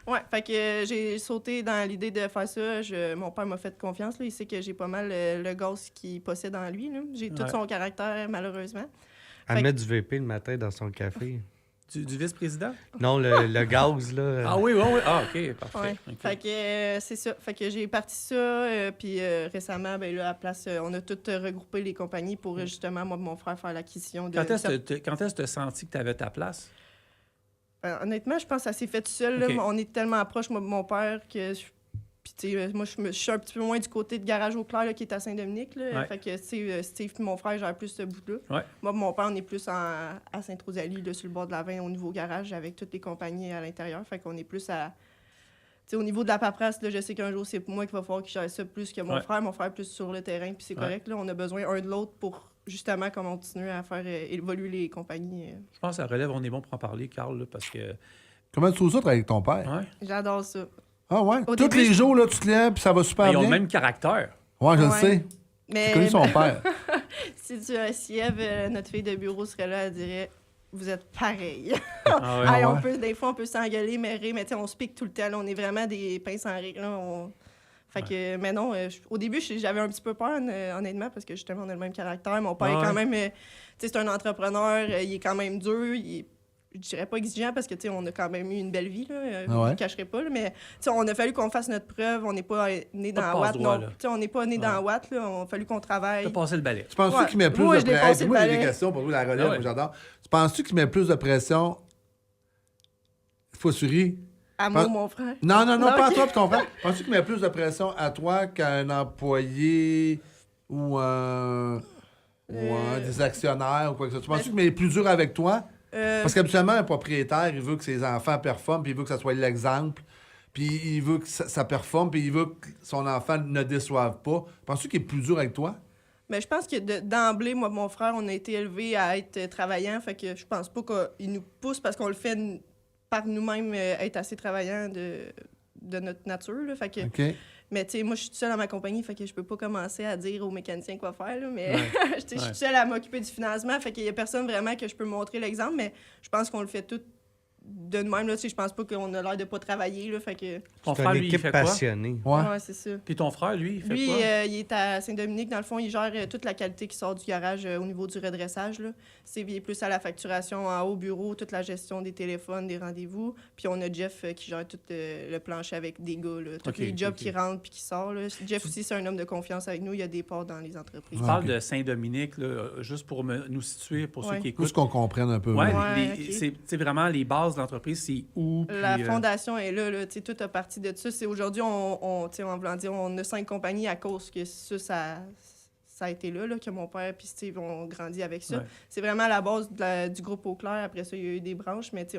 Ouais, fait que j'ai sauté dans l'idée de faire ça. Mon père m'a fait confiance. Là. Il sait que j'ai pas mal le gaz qu'il possède en lui. Là. J'ai tout Ouais. son caractère, malheureusement. Elle Fait met du VP le matin dans son café. Du vice-président? Non, le gaz, là. Ah oui, oui, oui. Ah, OK, parfait. Ouais. OK. Fait que c'est ça. Fait que j'ai parti ça. Puis récemment, ben là, à la place, on a tout regroupé les compagnies pour justement, moi et mon frère, faire l'acquisition de. Quand est-ce que tu as senti que tu avais ta place? Honnêtement, je pense que ça s'est fait tout seul. Là. OK. On est tellement proches, moi et mon père, que. Puis tu sais, moi, je suis un petit peu moins du côté de Garage Eau Claire, là, qui est à Saint-Dominique. Là. Ouais. Fait que, tu sais, Steve et mon frère gèrent plus ce bout-là. Ouais. Moi, mon père, on est plus à Sainte-Rosalie, là, sur le bord de la Vin, au nouveau garage, avec toutes les compagnies à l'intérieur. Fait qu'on est plus à... Tu sais, au niveau de la paperasse, là, je sais qu'un jour, c'est moi qui va falloir qu'il gère ça plus que mon frère. Mon frère plus sur le terrain, puis c'est correct. Là, on a besoin un de l'autre pour, justement, continuer à faire évoluer les compagnies. Je pense à relève, on est bon pour en parler, Carl, là, parce que... Comment tu trouves ça, travailler avec ton père? Ouais. J'adore ça. Ah ouais? Au Tous début, les jours, là, tu te lèves, puis ça va super Ils ont bien? le même caractère. Ouais, je le Ouais. sais. Mais... J'ai connu son père. Si Eve, notre fille de bureau, serait là, elle dirait « Vous êtes pareils. » Ah ouais. Hey, ouais. Des fois, on peut s'engueuler, mais rire, mais tu sais, on se pique tout le temps. Là, on est vraiment des pinces en rire. Là, Fait que, mais non, au début, j'avais un petit peu peur, honnêtement, parce que justement, on a le même caractère. Mon père est quand même, tu sais, c'est un entrepreneur, il est quand même dur, je dirais pas exigeant, parce que, tu sais, on a quand même eu une belle vie, là, je ne cacherai pas, là, mais, tu sais, on a fallu qu'on fasse notre preuve, on n'est pas né dans la Watt, non. Tu sais, on n'est pas né dans la Watt, là, on a fallu qu'on travaille. Tu as passé le balai. Tu penses-tu qu'il met plus Moi, de je l'ai pression? passé le Moi, j'ai des balai. questions pour vous, la relève, Ah ouais. moi, j'adore. Tu penses-tu qu'il met plus de pression? Faut sourire. À moi, mon frère. Non, pas à ok. toi et ton frère. Penses-tu qu'il met plus de pression à toi qu'à un employé ou des actionnaires ou quoi que ce soit? Tu penses-tu qu'il met plus dur avec toi? Parce qu'habituellement, un propriétaire, il veut que ses enfants performent, puis il veut que ça soit l'exemple, puis il veut que ça performe, puis il veut que son enfant ne déçoive pas. Penses-tu qu'il est plus dur avec toi? Mais je pense que d'emblée, moi et mon frère, on a été élevés à être travaillants. Fait que je pense pas qu'il nous pousse parce qu'on le fait par nous-mêmes, être assez travaillants de notre nature. Là. Fait que, OK. mais tu sais, moi, je suis toute seule à ma compagnie, fait que je peux pas commencer à dire aux mécaniciens quoi faire. Là, mais Ouais. tu sais, je suis toute seule à m'occuper du financement, fait qu'il y a personne vraiment que je peux montrer l'exemple. Mais je pense qu'on le fait tout de même. Là, tu sais, je pense pas qu'on a l'air de pas travailler. Là, fait que... Ton C'est frère, une lui, il équipe fait quoi? passionnée. Ouais. Ouais, c'est ça. Puis ton frère, lui, il fait Lui, quoi? il est à Saint-Dominique. Dans le fond, il gère toute la qualité qui sort du garage au niveau du redressage. Là. Il est plus à la facturation en haut au bureau, toute la gestion des téléphones, des rendez-vous. Puis on a Jeff qui gère tout le plancher avec des gars. Là. Tous Ok, les jobs ok. qui rentrent puis qui sortent. Là. Jeff aussi, c'est un homme de confiance avec nous. Il y a des ports dans les entreprises. Je parle de Saint-Dominique, là, juste pour nous situer, pour ceux Ouais. qui Tout ce écoutent. qu'on comprenne un peu. Ouais, Ouais, ok. c'est vraiment les bases de l'entreprise, c'est où? Puis, La fondation est là. Tu sais, tout a parti de ça. C'est aujourd'hui, on voulant dire, on a 5 compagnies à cause que ça a été là, que mon père et Steve ont grandi avec ça. Ouais. C'est vraiment la base du groupe Eau Claire. Après ça, il y a eu des branches, mais tu sais,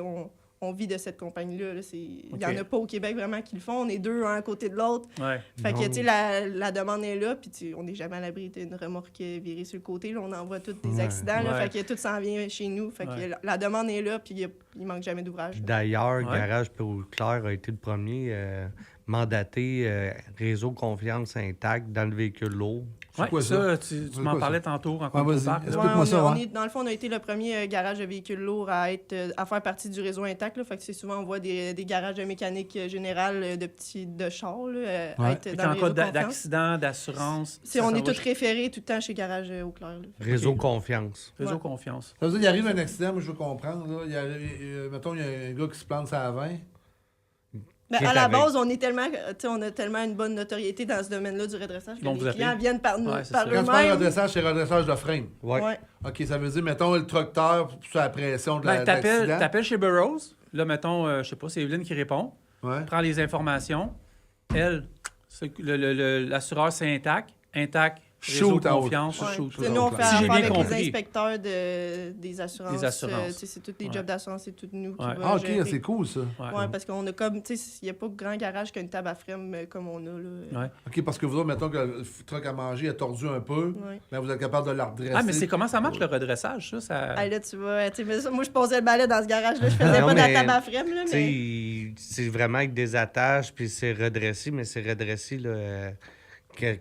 on vit de cette compagnie-là. Là. Il n'y en a pas au Québec vraiment qui le font. On est deux, un à côté de l'autre. Ouais. Fait que, tu sais, la demande est là, puis on n'est jamais à l'abri d'une remorque virée sur le côté. Là, on en voit tous des accidents, là, Ouais. fait que tout s'en vient chez nous. Fait que Ouais. la demande est là, puis il manque jamais d'ouvrage. D'ailleurs, Ouais. Garage Eau Claire a été le premier mandaté Réseau Confiance Intact dans le véhicule lourd. Ouais, quoi, ça, tu C'est m'en quoi, parlais ça? tantôt en Ouais, vas-y. parc. là. Explique-moi ça, on ouais. est, dans le fond, on a été le premier garage de véhicules lourds à faire partie du réseau intact. Là, fait que c'est souvent, on voit des garages de mécanique générale de chars là, à Ouais. être Puis dans en le cas réseau confiance. d'accident, d'assurance. On ça est va tous référés tout le temps chez Garage Eau Claire. là. Réseau Ok. Confiance. Réseau Ouais. confiance. Ça veut dire, il arrive un accident, moi je veux comprendre. Là. Mettons, il y a un gars qui se plante sur la 20. Ben, Qui est à la avec? base, on a tellement une bonne notoriété dans ce domaine-là du redressage que Donc, vous les appelez? clients viennent par nous, Ouais, c'est par ça. Quand tu parles de eux-mêmes. redressage, c'est redressage de frame. Ouais. Ouais. OK, ça veut dire, mettons, le tracteur sous la pression de Ben, l'accident. t'appelles chez Burroughs. Là, mettons, je sais pas, c'est Evelyne qui répond. Ouais. Prend les informations. Elle, l'assureur, c'est intact. Intact, réseau Shoot out. confiance, Ouais. shoot. Tu sais, nous, on fait Si j'ai affaire bien avec compris. les inspecteurs des assurances. Des assurances. Tu sais, c'est tous les Ouais. jobs d'assurance, c'est tout nous qui Ouais. va Ah, OK, gérer. c'est cool, ça. Ouais, parce qu'on a comme, tu sais, il n'y a pas de grand garage qu'une table à frame comme on a, là. Ouais. OK, parce que vous autres, mettons que le truc à manger est tordu un peu, Ouais. mais vous êtes capable de le redresser. Ah, mais c'est comment ça marche le redressage, ça? Ah, là, tu vois, tu sais, mais ça, moi, je posais le balai dans ce garage-là, je faisais Non, pas de la mais, table à frame, là, Tu mais... sais, c'est vraiment avec des attaches, puis c'est redressé, mais c'est redressé là,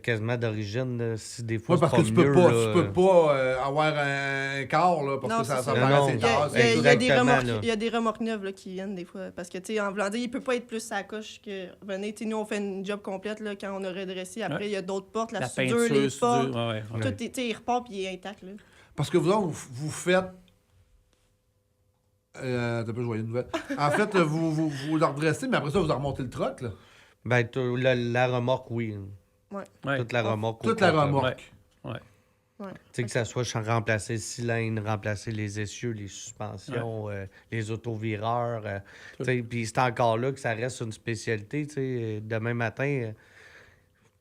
quasiment d'origine. Là. Si des fois, Oui, parce c'est que tu peux mieux, pas, là, tu peux pas avoir un quart, là, parce Non, que ça c'est ça. paraît Non, ses non. tasses. Il y a des Exactement, remorques, là. il y a des remorques neuves là, qui viennent des fois. Parce que, tu sais, en voulant dire, il peut pas être plus à la coche que. Venez, tu sais, nous, on fait une job complète là, quand on a redressé. Après, Ouais. il y a d'autres portes, la, La soudure, peinture, les portes. soudure, ouais. Tout est, tu sais, il repart puis il est intact. Là. Parce que vous faites... T'as pas joyeux une nouvelle. En fait, vous le redressez, mais après ça, vous remontez le truck, là. Ben, la remorque, oui. Ouais. Ouais. Toute la remorque. au Toute la complet. remorque. Ouais. Ouais. Tu sais, que ça soit remplacer le cylindre, remplacer les essieux, les suspensions, les autovireurs. Tu sais, puis c'est encore là que ça reste une spécialité. Tu sais, demain matin,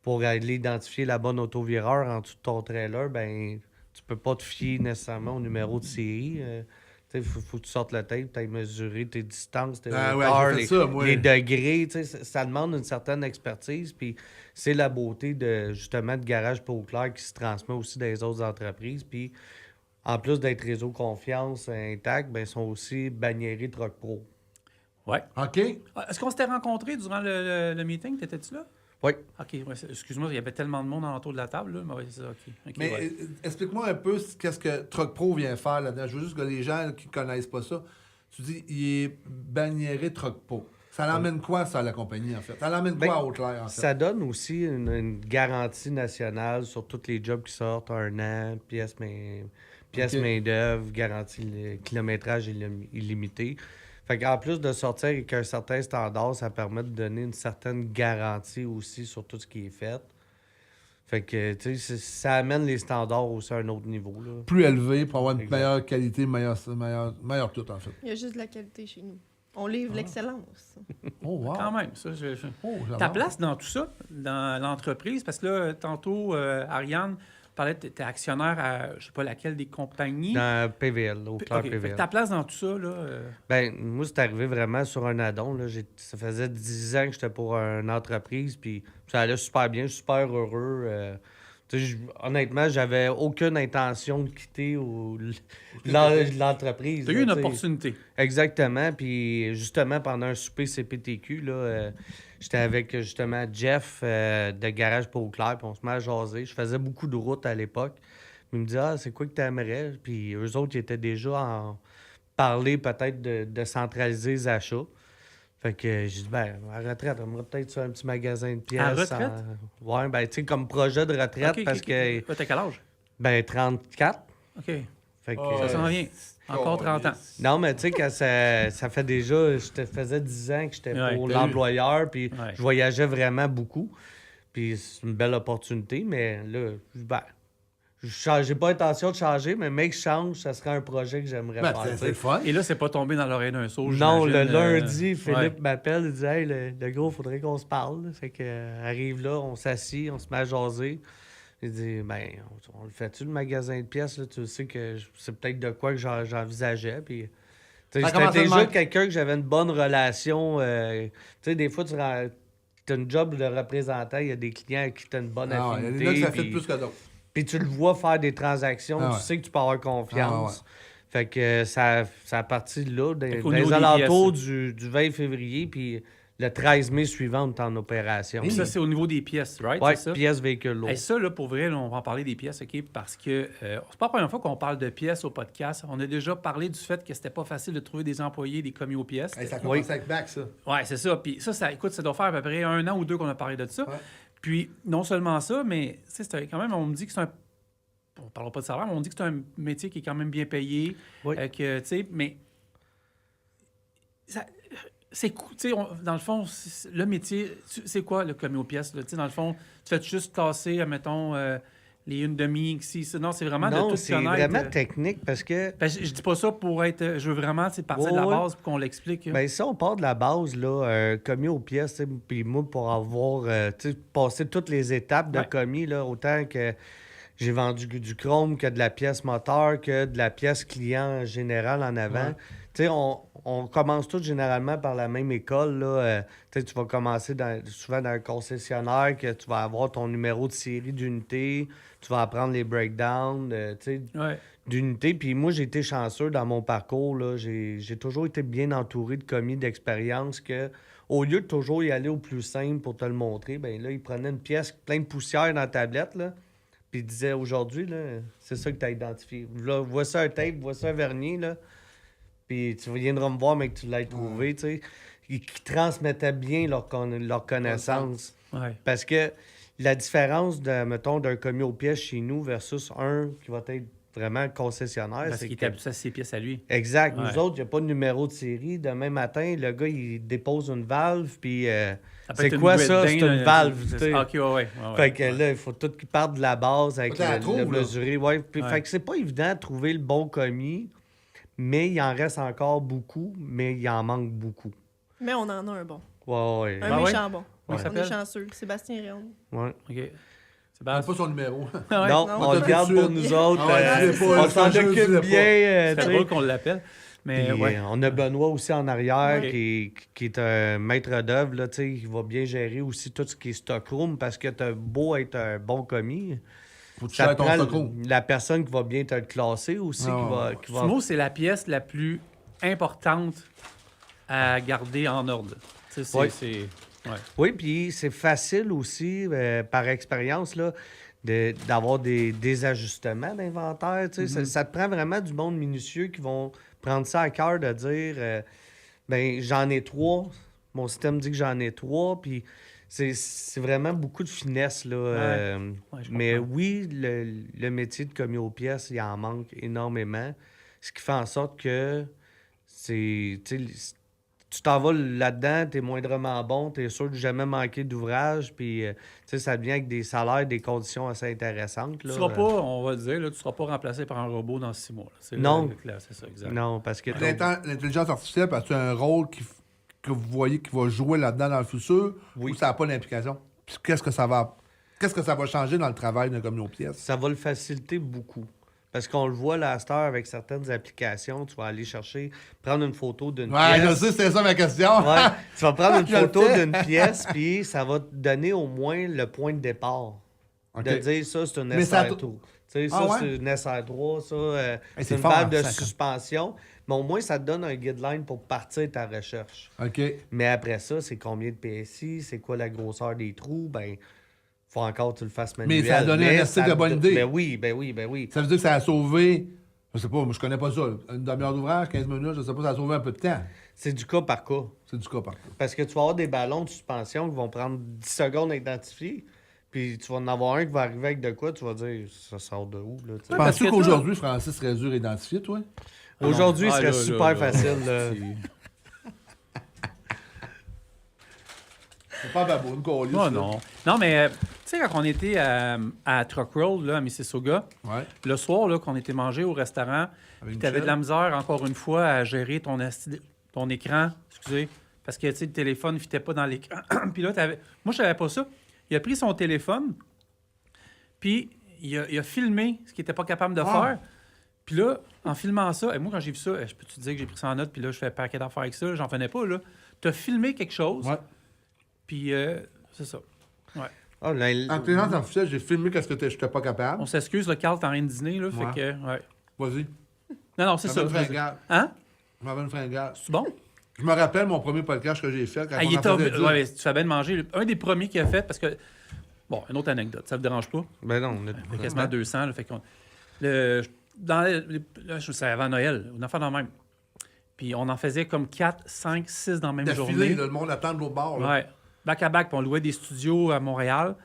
pour aller identifier la bonne autovireur en dessous de ton trailer, ben tu peux pas te fier nécessairement au numéro de série. Il faut que tu sortes le tape, tu ailles mesurer tes distances, tes hauteurs, j'ai fait ça, moi. les degrés. Ça demande une certaine expertise. Puis c'est la beauté de justement de Garage Peau Claire qui se transmet aussi dans les autres entreprises. Puis en plus d'être réseau confiance intact, ben, ils sont aussi banniérés Truck Pro. Oui. OK. Est-ce qu'on s'était rencontrés durant le meeting? T'étais-tu là? Oui. OK. Ouais, excuse-moi, il y avait tellement de monde autour de la table. Là. Mais ouais, c'est ça. OK. Mais ouais. explique-moi un peu qu'est-ce que Truck Pro vient faire là-dedans. Je veux juste que les gens qui ne connaissent pas ça, tu dis, il est banniéré Truck Pro. Ça l'emmène quoi, ça, à la compagnie, en fait? Ça l'emmène quoi à Haute-Claire, en fait? Ça donne aussi une garantie nationale sur tous les jobs qui sortent, 1 an, pièces main-d'œuvre, garantie le kilométrage illimité. Fait qu'en plus de sortir avec un certain standard, ça permet de donner une certaine garantie aussi sur tout ce qui est fait. Fait que, tu sais, ça amène les standards aussi à un autre niveau, là. Plus élevé pour avoir une Exact. meilleure qualité, meilleur tout, en fait. Il y a juste de la qualité chez nous. On livre l'excellence. Oh, wow. Quand même, ça. Oh, j'adore. Ta place dans tout ça, dans l'entreprise, parce que là, tantôt, Ariane parlait que tu étais actionnaire à, je sais pas laquelle des compagnies. Dans PVL, au Claire OK. Fait que PVL. ta place dans tout ça, là... Ben, moi, c'est arrivé vraiment sur un addon. Là. Ça faisait 10 ans que j'étais pour une entreprise, puis ça allait super bien, super heureux. Tu sais, honnêtement, j'avais aucune intention de quitter l'entreprise. Tu as eu là, une tu sais. opportunité. Exactement. Puis justement, pendant un souper CPTQ, là, j'étais avec justement Jeff de Garage Peau Claire, puis on se met à jaser. Je faisais beaucoup de routes à l'époque. Il me dit « Ah, c'est quoi que tu aimerais? » Puis eux autres, ils étaient déjà en parler peut-être de centraliser les achats. Fait que j'ai dit, ben, à la retraite, on aimerait peut-être sur un petit magasin de pièces. À retraite? Ouais, ben, tu sais, comme projet de retraite, OK, parce OK. que, T'as quel âge? ben, 34. OK. Fait que, Ça s'en vient. Encore 30 ans. non, mais tu sais, quand ça fait déjà, faisait 10 ans que j'étais Ouais, pour t'as l'employeur, puis Ouais. je voyageais vraiment beaucoup. Puis c'est une belle opportunité, mais là, ben, j'ai pas l'intention de changer, mais mec, je change, ça serait un projet que j'aimerais Ben, faire. tu c'est sais. le fun. Et là, c'est pas tombé dans l'oreille d'un saut. Non, le j'imagine, lundi, Philippe ouais. m'appelle, il dit « Hey, le gros, faudrait qu'on se parle. » Fait que arrive là, on s'assit, on se met à jaser. Il dit « Ben, on le fait-tu, le magasin de pièces? Là? Tu sais que c'est peut-être de quoi que j'envisageais. » Puis, tu sais, Ça c'était commence à déjà manquer. quelqu'un que j'avais une bonne relation. Tu sais, des fois, tu as une job de représentant, il y a des clients à qui tu as une bonne Ah, il y a affinité. des gars que ça fait puis- plus que d'autres. puis tu le vois faire des transactions, Ah ouais. tu sais que tu peux avoir confiance. Ah Fait que ça a parti de là, Fait dans qu'au les niveau des alentours pièces, du 20 février, puis le 13 mai suivant, on est en opération. Puis ça, c'est au niveau des pièces, right? Ouais, C'est ça? pièces véhicules lourds. Hey, ça, là, pour vrai, là, on va en parler des pièces, OK? Parce que c'est pas la première fois qu'on parle de pièces au podcast. On a déjà parlé du fait que c'était pas facile de trouver des employés, des commis aux pièces. Hey, ça commence avec back, ça. Ouais, c'est ça. Puis ça, écoute, ça doit faire à peu près 1 an ou 2 qu'on a parlé de ça. Ouais. Puis non seulement ça, mais tu sais, c'est quand même, on me dit que c'est un... On parlera pas de salaire, mais on dit que c'est un métier qui est quand même bien payé. Oui. Que, tu sais, mais... C'est cool, tu sais, dans le fond, le métier, c'est quoi le commis aux pièces? Là? Tu sais, dans le fond, tu fais juste casser, admettons, les 1/2 ici. Non, c'est vraiment de Non, tout c'est connaître. vraiment technique parce que, Ben, je dis pas ça pour être... Je veux vraiment partir de la Ouais, ouais. base pour qu'on l'explique. ben, si on part de la base, là, commis aux pièces, tu sais, puis moi, pour avoir tu sais, passé toutes les étapes de Ouais. commis, là, autant que j'ai vendu du chrome, que de la pièce moteur, que de la pièce client en général en avant. Ouais. Tu sais, on commence tous généralement par la même école. Là. Tu sais, tu vas commencer souvent dans un concessionnaire, que tu vas avoir ton numéro de série d'unité, tu vas apprendre les breakdowns, tu sais, Ouais. d'unité. Puis moi, j'ai été chanceux dans mon parcours. Là. J'ai toujours été bien entouré de commis d'expérience que, au lieu de toujours y aller au plus simple pour te le montrer, ben là, ils prenaient une pièce pleine de poussière dans la tablette, là, puis ils disaient aujourd'hui, là, c'est ça que tu as identifié. Là, voici un tape, voici un vernis, là, puis tu viendras me voir, mais que tu l'as trouvé, tu sais. Ils transmettaient bien leur connaissance. Ouais. Parce que la différence, mettons, d'un commis aux pièces chez nous versus un qui va être vraiment concessionnaire. Parce c'est qu'il que- est habitué à ses pièces à lui. Exact. Ouais. Nous autres, il n'y a pas de numéro de série. Demain matin, le gars, il dépose une valve, puis Ça peut c'est être une quoi bouée de ça? dingue, C'est une là, valve. c'est- tu sais. OK, ouais. Fait que là, il faut tout qu'il parte de la base avec Faut que tu la le trouves, là. mesuré. Ouais. Puis, Ouais. Fait que c'est pas évident de trouver le bon commis, mais il en reste encore beaucoup, mais il en manque beaucoup. Mais on en a un bon. Ouais, Un Ah ouais? méchant bon. Comment il On est s'appelle? chanceux. Sébastien Réal. ouais. OK. C'est On n'a bas. pas son numéro. Ouais. Non, Non, on le tout de garde pour suite. nous autres. Ah ouais, tu sais pas, on s'en je te jure, tu sais occupe pas. bien. C'est tu sais. drôle qu'on l'appelle. Mais Puis, ouais. on a Benoît aussi en arrière Ok. qui est un maître d'œuvre, là, tu sais, qui va bien gérer aussi tout ce qui est stockroom parce que t'as beau être un bon commis. Faut que tu Ça gères te ton prend stockroom. la personne qui va bien te le classer aussi, Ah, qui va... Sumo, c'est la pièce la plus importante à garder en ordre. Tu sais, Ouais. ouais. Oui, puis c'est facile aussi, par expérience, là, d'avoir des ajustements d'inventaire. Tu sais. Ça te prend vraiment du monde minutieux qui vont prendre ça à cœur de dire ben j'en ai 3, mon système dit que j'en ai 3, puis c'est vraiment beaucoup de finesse. Là, Ouais, je mais comprends. oui, le métier de commis aux pièces, il en manque énormément. Ce qui fait en sorte que c'est. Tu t'en vas là-dedans, tu es moindrement bon, tu es sûr de jamais manquer d'ouvrage, puis ça devient avec des salaires, des conditions assez intéressantes. Tu Là. seras pas, on va le dire, là, tu seras pas remplacé par un robot dans 6 mois. Là. C'est Non. là, c'est ça, exact. Non, parce que. L'intelligence artificielle, parce que tu as un rôle que vous voyez qui va jouer là-dedans dans le futur, Oui. ou ça n'a pas d'implication? Puis qu'est-ce que ça va changer dans le travail de comme nos pièces? Ça va le faciliter beaucoup. Parce qu'on le voit là, à cette heure avec certaines applications, tu vas aller chercher, prendre une photo d'une Ouais, je pièce. sais, c'était ça ma question. Ouais, tu vas prendre une Je le photo sais. d'une pièce, puis ça va te donner au moins le point de départ. OK. De dire ça, c'est une Mais ça SR2. Tu sais, Ah ça, ouais? c'est une SR3, ça, Hey, c'est c'est une fort, valve de hein, ça. suspension. Mais au moins, ça te donne un guideline pour partir ta recherche. OK. Mais après ça, c'est combien de PSI, c'est quoi la grosseur des trous, ben faut encore que tu le fasses manuel. Mais ça a donné un esti de bonne idée. Ben oui. Ça veut dire que ça a sauvé, je sais pas, moi je connais pas ça, une demi-heure d'ouvrage, 15 minutes, je sais pas, ça a sauvé un peu de temps. C'est du cas par cas. C'est du cas par cas. Parce que tu vas avoir des ballons de suspension qui vont prendre 10 secondes à identifier. Puis tu vas en avoir un qui va arriver avec de quoi, tu vas dire ça sort de où, là, tu sais. parce Penses-tu que qu'aujourd'hui, Francis serait dur à identifier, toi? Aujourd'hui, Ah, ce là, serait là, super là, facile. là. C'est pas baboune, qu'on Non, non. Non, mais tu sais, quand on était à Truck Roll, là, à Mississauga, Ouais. le soir, là, qu'on était mangé au restaurant, puis tu avais de la misère, encore une fois, à gérer ton écran, excusez, parce que, tu sais, le téléphone ne fitait pas dans l'écran. Puis là, moi, je savais pas ça. Il a pris son téléphone, puis il a filmé ce qu'il n'était pas capable de Ah. faire. Puis là, en filmant ça, et moi, quand j'ai vu ça, je peux te dire que j'ai pris ça en note, puis là, je fais un paquet d'affaires avec ça, j'en venais pas, là. Tu as filmé quelque chose, Ouais. puis c'est ça. Ouais. Ah, là, En intelligence artificielle, j'ai filmé qu'est-ce que j'étais pas capable. On s'excuse, le Carl, t'es en train de dîner, là, Ouais. fait que, ouais. Vas-y. Non, c'est Je ça. m'avais une fringale. Hein? Je m'avais une fringale. C'est bon? Je me rappelle mon premier podcast que j'ai fait quand Ah, on il en est top. faisait 10. Ouais, tu fais bien de manger. Un des premiers qu'il a fait, parce que. Bon, une autre anecdote, ça ne vous dérange pas? Ben non, on a... Il y a quasiment 200. Là, fait qu'on, là, je savais avant Noël, une affaire dans le même. Puis on en faisait comme 4, 5, 6 dans la même D'affilée, journée. là, le monde attend de l'autre bord. Là. Ouais. Back à back, puis on louait des studios à Montréal.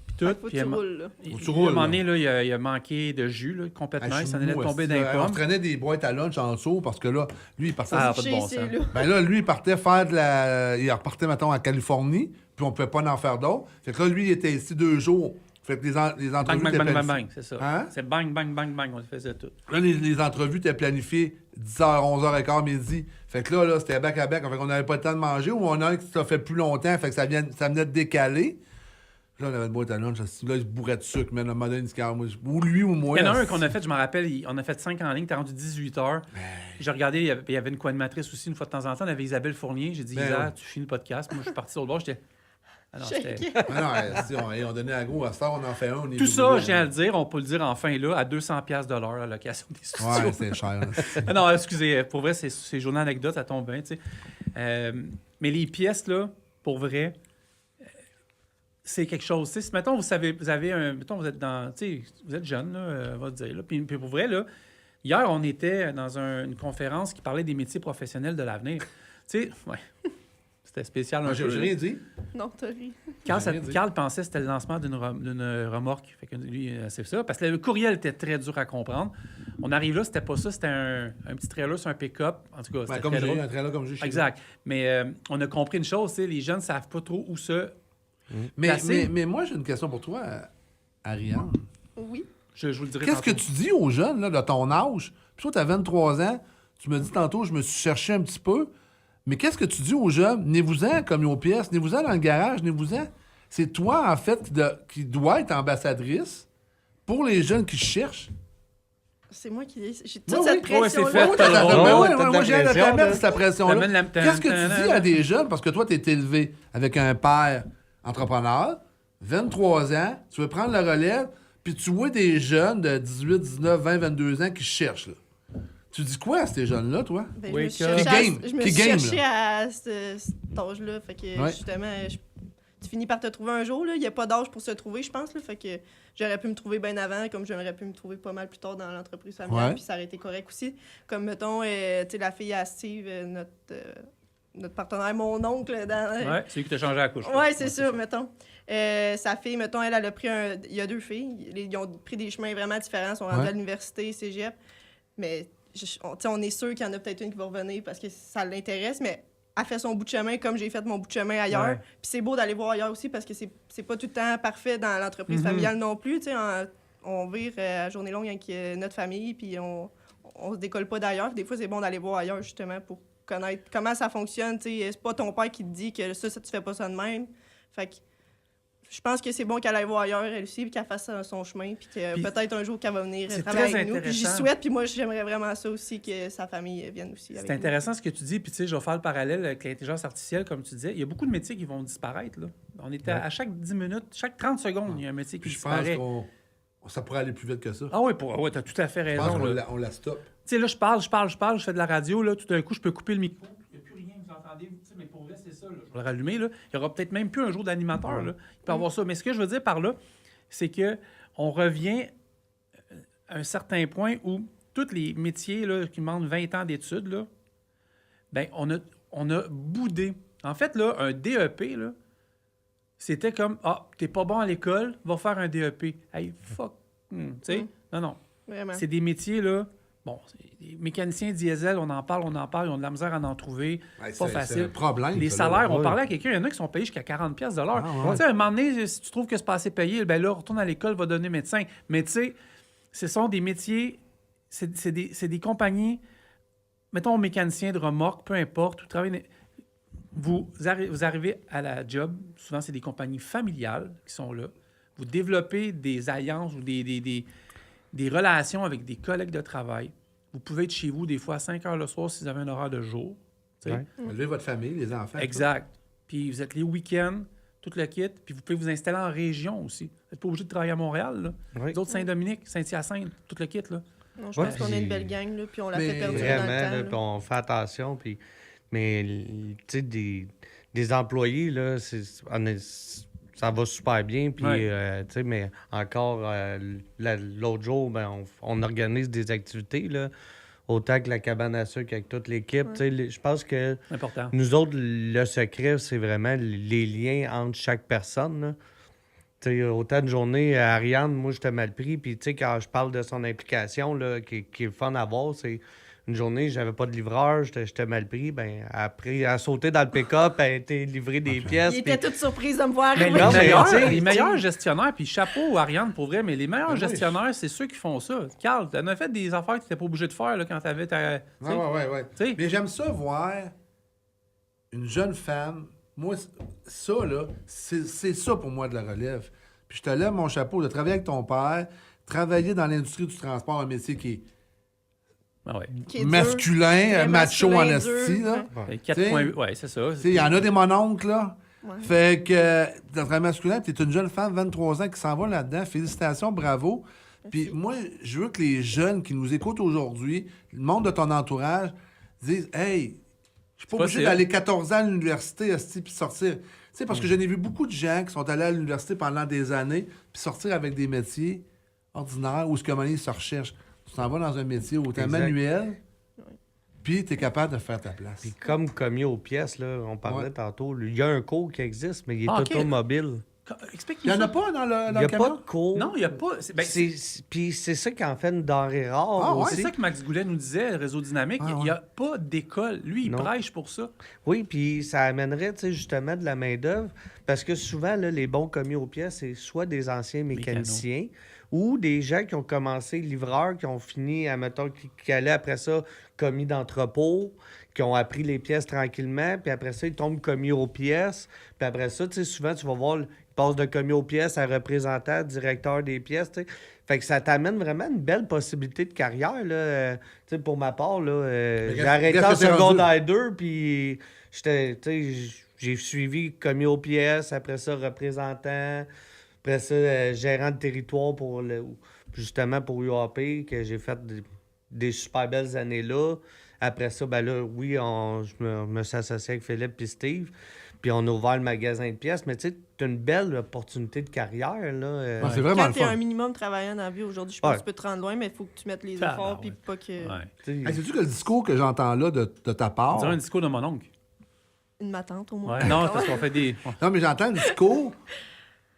Puis tout. Faut que Puis tu à un mo- roules, là. il- Faut que tu il- à un roules, moment là. donné, là, il a manqué de jus là, complètement. Ah, Il je s'en suis allait mou, tomber esti, d'un On pomme. prenait des boîtes à lunch en dessous parce que là, lui, il partait. Ah, pas de Chez bon ici, sens. là. Ben là, lui, il partait faire de la. Il repartait, mettons, en Californie, puis on pouvait pas en faire d'autres. Fait que là, lui, il était ici 2 jours. Fait que les Bang, entrevues bang, étaient bang, bang, planifiées. bang, c'est ça. Hein? C'est bang, bang, bang, bang, on le faisait tout. Là, les entrevues étaient planifiées 10h, 11h15, midi. Fait que là c'était back à back. Fait qu'on n'avait pas le temps de manger ou on a un qui ça fait plus longtemps. Fait que ça venait de décaler. Là, on avait une boîte à lunch. Là, il se bourrait de sucre, mais le modèle, ou lui ou moi. Il y en a là, un qu'on a fait, je me rappelle, on a fait 5 en ligne, t'es rendu 18 heures. J'ai regardé, il y avait une co-animatrice aussi, une fois de temps en temps, on avait Isabelle Fournier. J'ai dit, Ben Isa, ouais. tu finis le podcast. Moi, je suis parti sur le bord, j'étais. Ah non, Shaké. c'était. Ah non, si, on donnait à gros. À ça, on en fait un. On est Tout ça, doublé. je viens à le dire, on peut le dire enfin là, à 200$ de l'heure, la location des studios. Ouais, c'est cher. Ah non, excusez, pour vrai, c'est journée anecdote, ça tombe bien, tu sais. Mais les pièces, là, pour vrai, c'est quelque chose. Tu sais, si, mettons, vous avez un. Mettons, vous êtes dans. Tu sais, vous êtes jeune, là, on va dire. Là. Puis pour vrai, là, hier, on était dans une conférence qui parlait des métiers professionnels de l'avenir. Tu sais, ouais. C'était spécial un Moi, peu. j'ai rien dit. Non, t'as ri. Carl pensait que c'était le lancement d'une remorque. Fait que lui, c'est ça. Parce que le courriel était très dur à comprendre. On arrive là, c'était pas ça. C'était un petit trailer sur un pick-up. En tout cas, c'était Comme très j'ai drôle. un trailer comme j'ai chez Exact. Mais on a compris une chose, c'est les jeunes ne savent pas trop où ça placer. Mais moi, j'ai une question pour toi, Ariane. Oui. Je vous le dirai Qu'est-ce que tantôt. tu dis aux jeunes là, de ton âge? Puis toi, tu as 23 ans. Tu me dis tantôt, je me suis cherché un petit peu. Mais qu'est-ce que tu dis aux jeunes? Venez-vous-en comme aux pièces. Venez-vous-en dans le garage. Venez-vous-en. C'est toi, en fait, qui dois être ambassadrice pour les jeunes qui cherchent. C'est moi qui... J'ai Oui, toute cette oui. Ouais, c'est pression-là. fait. Oui, t'as Oh, t'as de la moi, j'ai pression, à là. mettre cette pression-là. T'amènes la- Qu'est-ce que tu dis à des jeunes? Parce que toi, tu es élevé avec un père entrepreneur, 23 ans, tu veux prendre la relève, puis tu vois des jeunes de 18, 19, 20, 22 ans qui cherchent. Là. Tu dis quoi à ces jeunes-là, toi? Ben, Oui, je me suis que- cherché Qui game. je me Qui suis game, cherché à cet âge-là. Fait que, Ouais. justement, tu finis par te trouver un jour. Il n'y a pas d'âge pour se trouver, je pense. Là, fait que j'aurais pu me trouver bien avant, comme j'aurais pu me trouver pas mal plus tard dans l'entreprise familiale. Ouais. Puis ça aurait été correct aussi. Comme, mettons, tu sais, la fille à Steve, notre partenaire, mon oncle. Ouais, c'est lui qui t'a changé la couche. Ouais, c'est sûr, mettons. Sa fille, mettons, elle a pris Il y a 2 filles. Ils ont pris des chemins vraiment différents. Ils sont rendus Ouais. à l'université, cégep. Mais on est sûr qu'il y en a peut-être une qui va revenir parce que ça l'intéresse, mais elle fait son bout de chemin comme j'ai fait mon bout de chemin ailleurs. Ouais. Puis c'est beau d'aller voir ailleurs aussi parce que c'est pas tout le temps parfait dans l'entreprise Mhm. familiale non plus. Tu sais, on vire à journée longue avec notre famille, puis on se décolle pas d'ailleurs. Des fois, c'est bon d'aller voir ailleurs justement pour connaître comment ça fonctionne. Tu sais, c'est pas ton père qui te dit que ça tu fais pas ça de même. Fait que je pense que c'est bon qu'elle aille voir ailleurs, elle aussi, puis qu'elle fasse son chemin, puis que Puis peut-être un jour qu'elle va venir c'est travailler très avec nous. Puis j'y intéressant. souhaite, puis moi, j'aimerais vraiment ça aussi, que sa famille vienne aussi avec C'est nous. intéressant ce que tu dis, puis tu sais, je vais faire le parallèle avec l'intelligence artificielle, comme tu disais. Il y a beaucoup de métiers qui vont disparaître, là. On est à chaque 10 minutes, chaque 30 secondes, il y a un métier qui Puis je pense disparaît. qu'on ça pourrait aller plus vite que ça. Ah oui, ouais, t'as tout à fait je pense raison. qu'on là. on la stoppe. Tu sais, là, je fais de la radio, là, tout d'un coup, je peux couper le micro. Il n'y a plus rien, vous entendez, tu sais, mais pour vrai, c'est ça, là. Je vais le rallumer, là. Il n'y aura peut-être même plus un jour d'animateur, là. Il peut y avoir ça. Mais ce que je veux dire par là, c'est que on revient à un certain point où tous les métiers, là, qui demandent 20 ans d'études, là, ben, on a boudé. En fait, là, un DEP, là, c'était comme, t'es pas bon à l'école, va faire un DEP. Hey, fuck. Tu sais? Non. Vraiment. C'est des métiers, là. Bon, les mécaniciens diesel, on en parle, ils ont de la misère à en trouver. Ouais, Pas c'est facile. un problème. Les ça, là. salaires, on Ouais. parlait à quelqu'un, il y en a qui sont payés jusqu'à 40$ de l'heure. Ah, ouais. Tu sais, à un moment donné, si tu trouves que c'est pas assez payé, ben là, retourne à l'école, va devenir médecin. Mais tu sais, ce sont des métiers, c'est des compagnies, mettons, mécanicien de remorque, peu importe, vous arrivez à la job, souvent c'est des compagnies familiales qui sont là. Vous développez des alliances ou des relations avec des collègues de travail. Vous pouvez être chez vous des fois à 5 heures le soir si vous avez un horaire de jour. Tu sais. Ouais. Élevez votre famille, les enfants. Exact. Puis vous êtes les week-ends, tout le kit. Puis vous pouvez vous installer en région aussi. Vous n'êtes pas obligé de travailler à Montréal. Là. Oui. Les autres, Saint-Dominique, Saint-Hyacinthe, tout le kit. Là. Non, je Ouais, pense qu'on a puis- une belle gang, là, puis on la Mais fait perdurer Vraiment, dans là, le puis temps. là. on fait attention. Mais, tu sais, des employés, là, ça va super bien. Puis, Ouais. tu sais, mais encore, l'autre jour, ben, on organise des activités, là, autant que la cabane à sucre avec toute l'équipe. Ouais. Tu sais, je pense que C'est important. nous autres, le secret, c'est vraiment les liens entre chaque personne, là. Tu sais, autant de journée, Ariane, moi, j'étais mal pris. Puis, tu sais, quand je parle de son implication, là, qui est le fun à voir, c'est une journée, j'avais pas de livreur, j'étais mal pris. Ben, après, elle a sauté dans le pick-up, elle a été livrée des pièces. Il puis- était toute surprise de me voir Mais arriver. non, mais, tu sais, les meilleurs gestionnaires, puis chapeau Ariane pour vrai, mais les meilleurs Ben oui. gestionnaires, c'est ceux qui font ça. Carl, t'en as fait des affaires que tu n'étais pas obligé de faire là, quand tu avais ta. tu sais. Ouais. Tu sais. Mais j'aime ça voir une jeune femme. Moi, ça, là, c'est ça pour moi de la relève. Puis je te lève mon chapeau de travailler avec ton père, travailler dans l'industrie du transport, un métier qui est Ah ouais. Qui est dur, masculin, très macho en masculin, esti, dur, là. ouais. 4,8. Ouais, c'est ça. Tu sais, il y en a des mononcles, là. Ouais. Fait que, dans le travail masculin, tu es une jeune femme, 23 ans, qui s'en va là-dedans. Félicitations, bravo. Puis moi, je veux que les jeunes qui nous écoutent aujourd'hui, le monde de ton entourage, disent Hey, je suis pas obligé possible. d'aller 14 ans à l'université, esti, puis sortir. Tu sais, parce que j'en ai vu beaucoup de gens qui sont allés à l'université pendant des années, puis sortir avec des métiers ordinaires où ce que ils se recherchent. Tu t'en vas dans un métier autant Exact. manuel puis tu es capable de faire ta place. Puis comme commis aux pièces, là, on parlait tantôt, il y a un cours qui existe, mais il est OK. automobile. Il Explique-nous n'y en a ça. pas dans le Il n'y a camion? pas de cours. Non, il n'y a pas. Puis c'est ça qui en fait une denrée rare Ah, ouais? C'est aussi. ça que Max Goulet nous disait, le réseau dynamique. Ah, Il n'y a pas d'école. Lui, il Non. prêche pour ça. Oui, puis ça amènerait justement de la main-d'œuvre parce que souvent, là, les bons commis aux pièces, c'est soit des anciens mécaniciens ou des gens qui ont commencé livreurs, qui ont fini, admettons, qui allaient après ça commis d'entrepôt, qui ont appris les pièces tranquillement, puis après ça, ils tombent commis aux pièces. Puis après ça, souvent, tu vas voir, ils passent de commis aux pièces à représentant, directeur des pièces, tu sais. Fait que ça t'amène vraiment une belle possibilité de carrière, là. Pour ma part, là, j'ai arrêté en secondaire 2, puis j'ai suivi commis aux pièces, après ça, représentant, après ça, gérant de territoire justement pour UAP, que j'ai fait des super belles années là. Après ça, ben là, oui, je me suis associé avec Philippe et Steve, puis on a ouvert le magasin de pièces, mais tu sais, t'as une belle opportunité de carrière, là. C'est vraiment Quand le t'es un fun. minimum travaillant dans la vie aujourd'hui, je pense Ouais. que tu peux te rendre loin, mais il faut que tu mettes les Ah, efforts, ben puis ouais. pas que... Ouais. Tu sais, Hey, sais-tu que le discours que j'entends là de ta On part... dirait un discours de mon oncle. Une matante, au moins. Ouais. Non, c'est parce qu'on fait des. Non, mais j'entends le discours,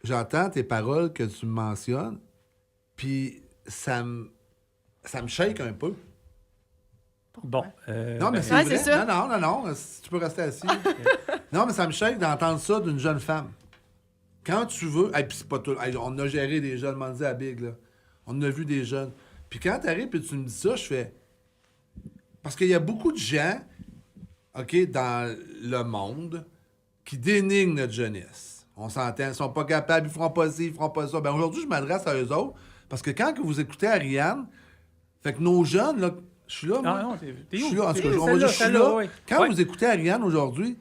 j'entends tes paroles que tu me mentionnes, puis ça me shake un peu. Bon. Non, mais ben, c'est Ouais, vrai. c'est ça. Non, si tu peux rester assis. Non, mais ça me shake d'entendre ça d'une jeune femme. Quand tu veux... Hey, puis c'est pas tout... Hey, on a géré des jeunes, m'en dit à Big, là. On a vu des jeunes. Puis quand t'arrives et tu me dis ça, je fais... Parce qu'il y a beaucoup de gens, OK, dans le monde, qui dénigrent notre jeunesse. On s'entend, ils sont pas capables, ils feront pas ci, ils feront pas ça. Ben aujourd'hui, je m'adresse à eux autres, parce que quand que vous écoutez Ariane, fait que nos jeunes, là, je suis là, moi. Ah non, t'es Je où? suis là, en tout cas, T'es où? on va dire, je suis Celle-là, là. ouais. Quand Ouais. vous écoutez Ariane aujourd'hui,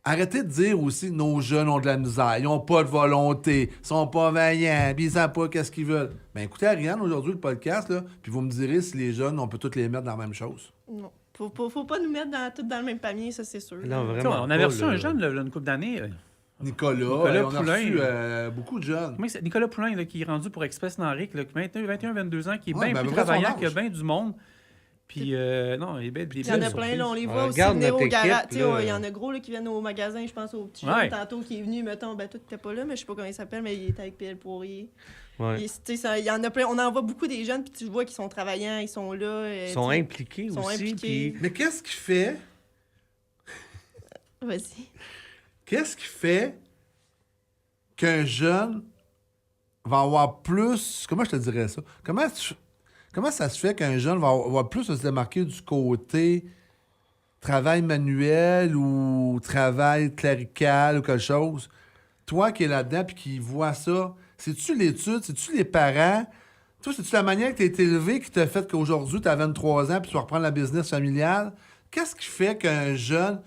arrêtez de dire aussi nos jeunes ont de la misère, ils n'ont pas de volonté, ils sont pas vaillants, puis ils savent pas qu'est-ce qu'ils veulent. Ben écoutez Ariane aujourd'hui, le podcast, là, puis vous me direz si les jeunes, on peut tous les mettre dans la même chose. Non. Faut pas nous mettre tous dans le même panier, ça, c'est sûr. non, Tu sais, vraiment. on avait pas, reçu là. un jeune, là, une couple d'années. Nicolas on a Poulain. reçu beaucoup de jeunes. Comment c'est Nicolas Poulain, là, qui est rendu pour Express Naric, 21-22 ans, qui est Ouais, bien ben, à plus peu près son travaillant âge. que bien du monde. Puis, non, il est belle. Il y en a plein, là, on les voit aussi Regarde venir notre au garage. équipe, Tu sais, là. il y en a gros là, qui viennent au magasin, je pense au petit Ouais. jeune tantôt qui est venu, mettons, ben toi t'étais pas là, mais je sais pas comment il s'appelle, mais il était avec PL Poirier. Ouais. Et, tu sais, il y en a plein, on en voit beaucoup des jeunes, puis tu vois qu'ils sont travaillants, ils sont là. Ils sont tu sais. impliqués Ils sont aussi. impliqués. Puis Mais qu'est-ce qui fait qu'un jeune va avoir plus... Comment je te dirais ça? Comment ça se fait qu'un jeune va avoir plus se démarquer du côté travail manuel ou travail clérical ou quelque chose? Toi qui es là-dedans puis qui vois ça, c'est-tu l'étude? C'est-tu les parents? Toi, c'est-tu la manière que tu as été élevé qui t'a fait qu'aujourd'hui, tu as 23 ans puis tu vas reprendre la business familiale? Qu'est-ce qui fait qu'un jeune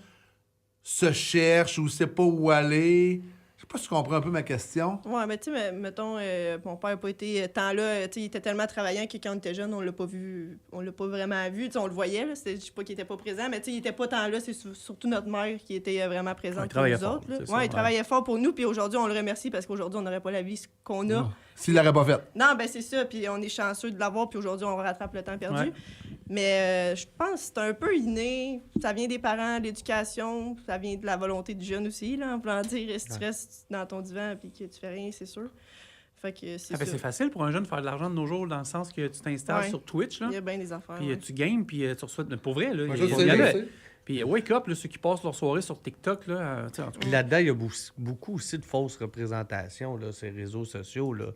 se cherche ou sait pas où aller? Je sais pas si tu comprends un peu ma question. Ouais, mais tu sais, mettons, mon père n'a pas été tant là, tu sais, il était tellement travaillant que quand on était jeune, on l'a pas vu, on l'a pas vraiment vu, tu sais, on le voyait, là, je sais pas qu'il était pas présent, mais tu sais, il était pas tant là, c'est surtout notre mère qui était vraiment présente Il pour travaillait nous fort, autres, là. c'est ça, Ouais, ouais. il travaillait fort pour nous, puis aujourd'hui, on le remercie parce qu'aujourd'hui, on n'aurait pas la vie qu'on a. S'il l'aurait pas fait. Non, ben c'est ça, puis on est chanceux de l'avoir, puis aujourd'hui, on rattrape le temps perdu. Ouais. Mais je pense que c'est un peu inné. Ça vient des parents, de l'éducation, ça vient de la volonté du jeune aussi, là, en voulant dire, si tu restes dans ton divan puis que tu fais rien, c'est sûr. Fait que c'est Ah, ben, ça. c'est facile pour un jeune de faire de l'argent de nos jours, dans le sens que tu t'installes Ouais. sur Twitch, là, Il y a bien des affaires. puis ouais. tu games, puis tu reçois... Pour vrai, là, Moi, il je y sais, en je a- sais. Puis wake up, là, ceux qui passent leur soirée sur TikTok, là, tu sais, en tout cas, Là-dedans, il y a beaucoup aussi de fausses représentations, là, ces réseaux sociaux. Là.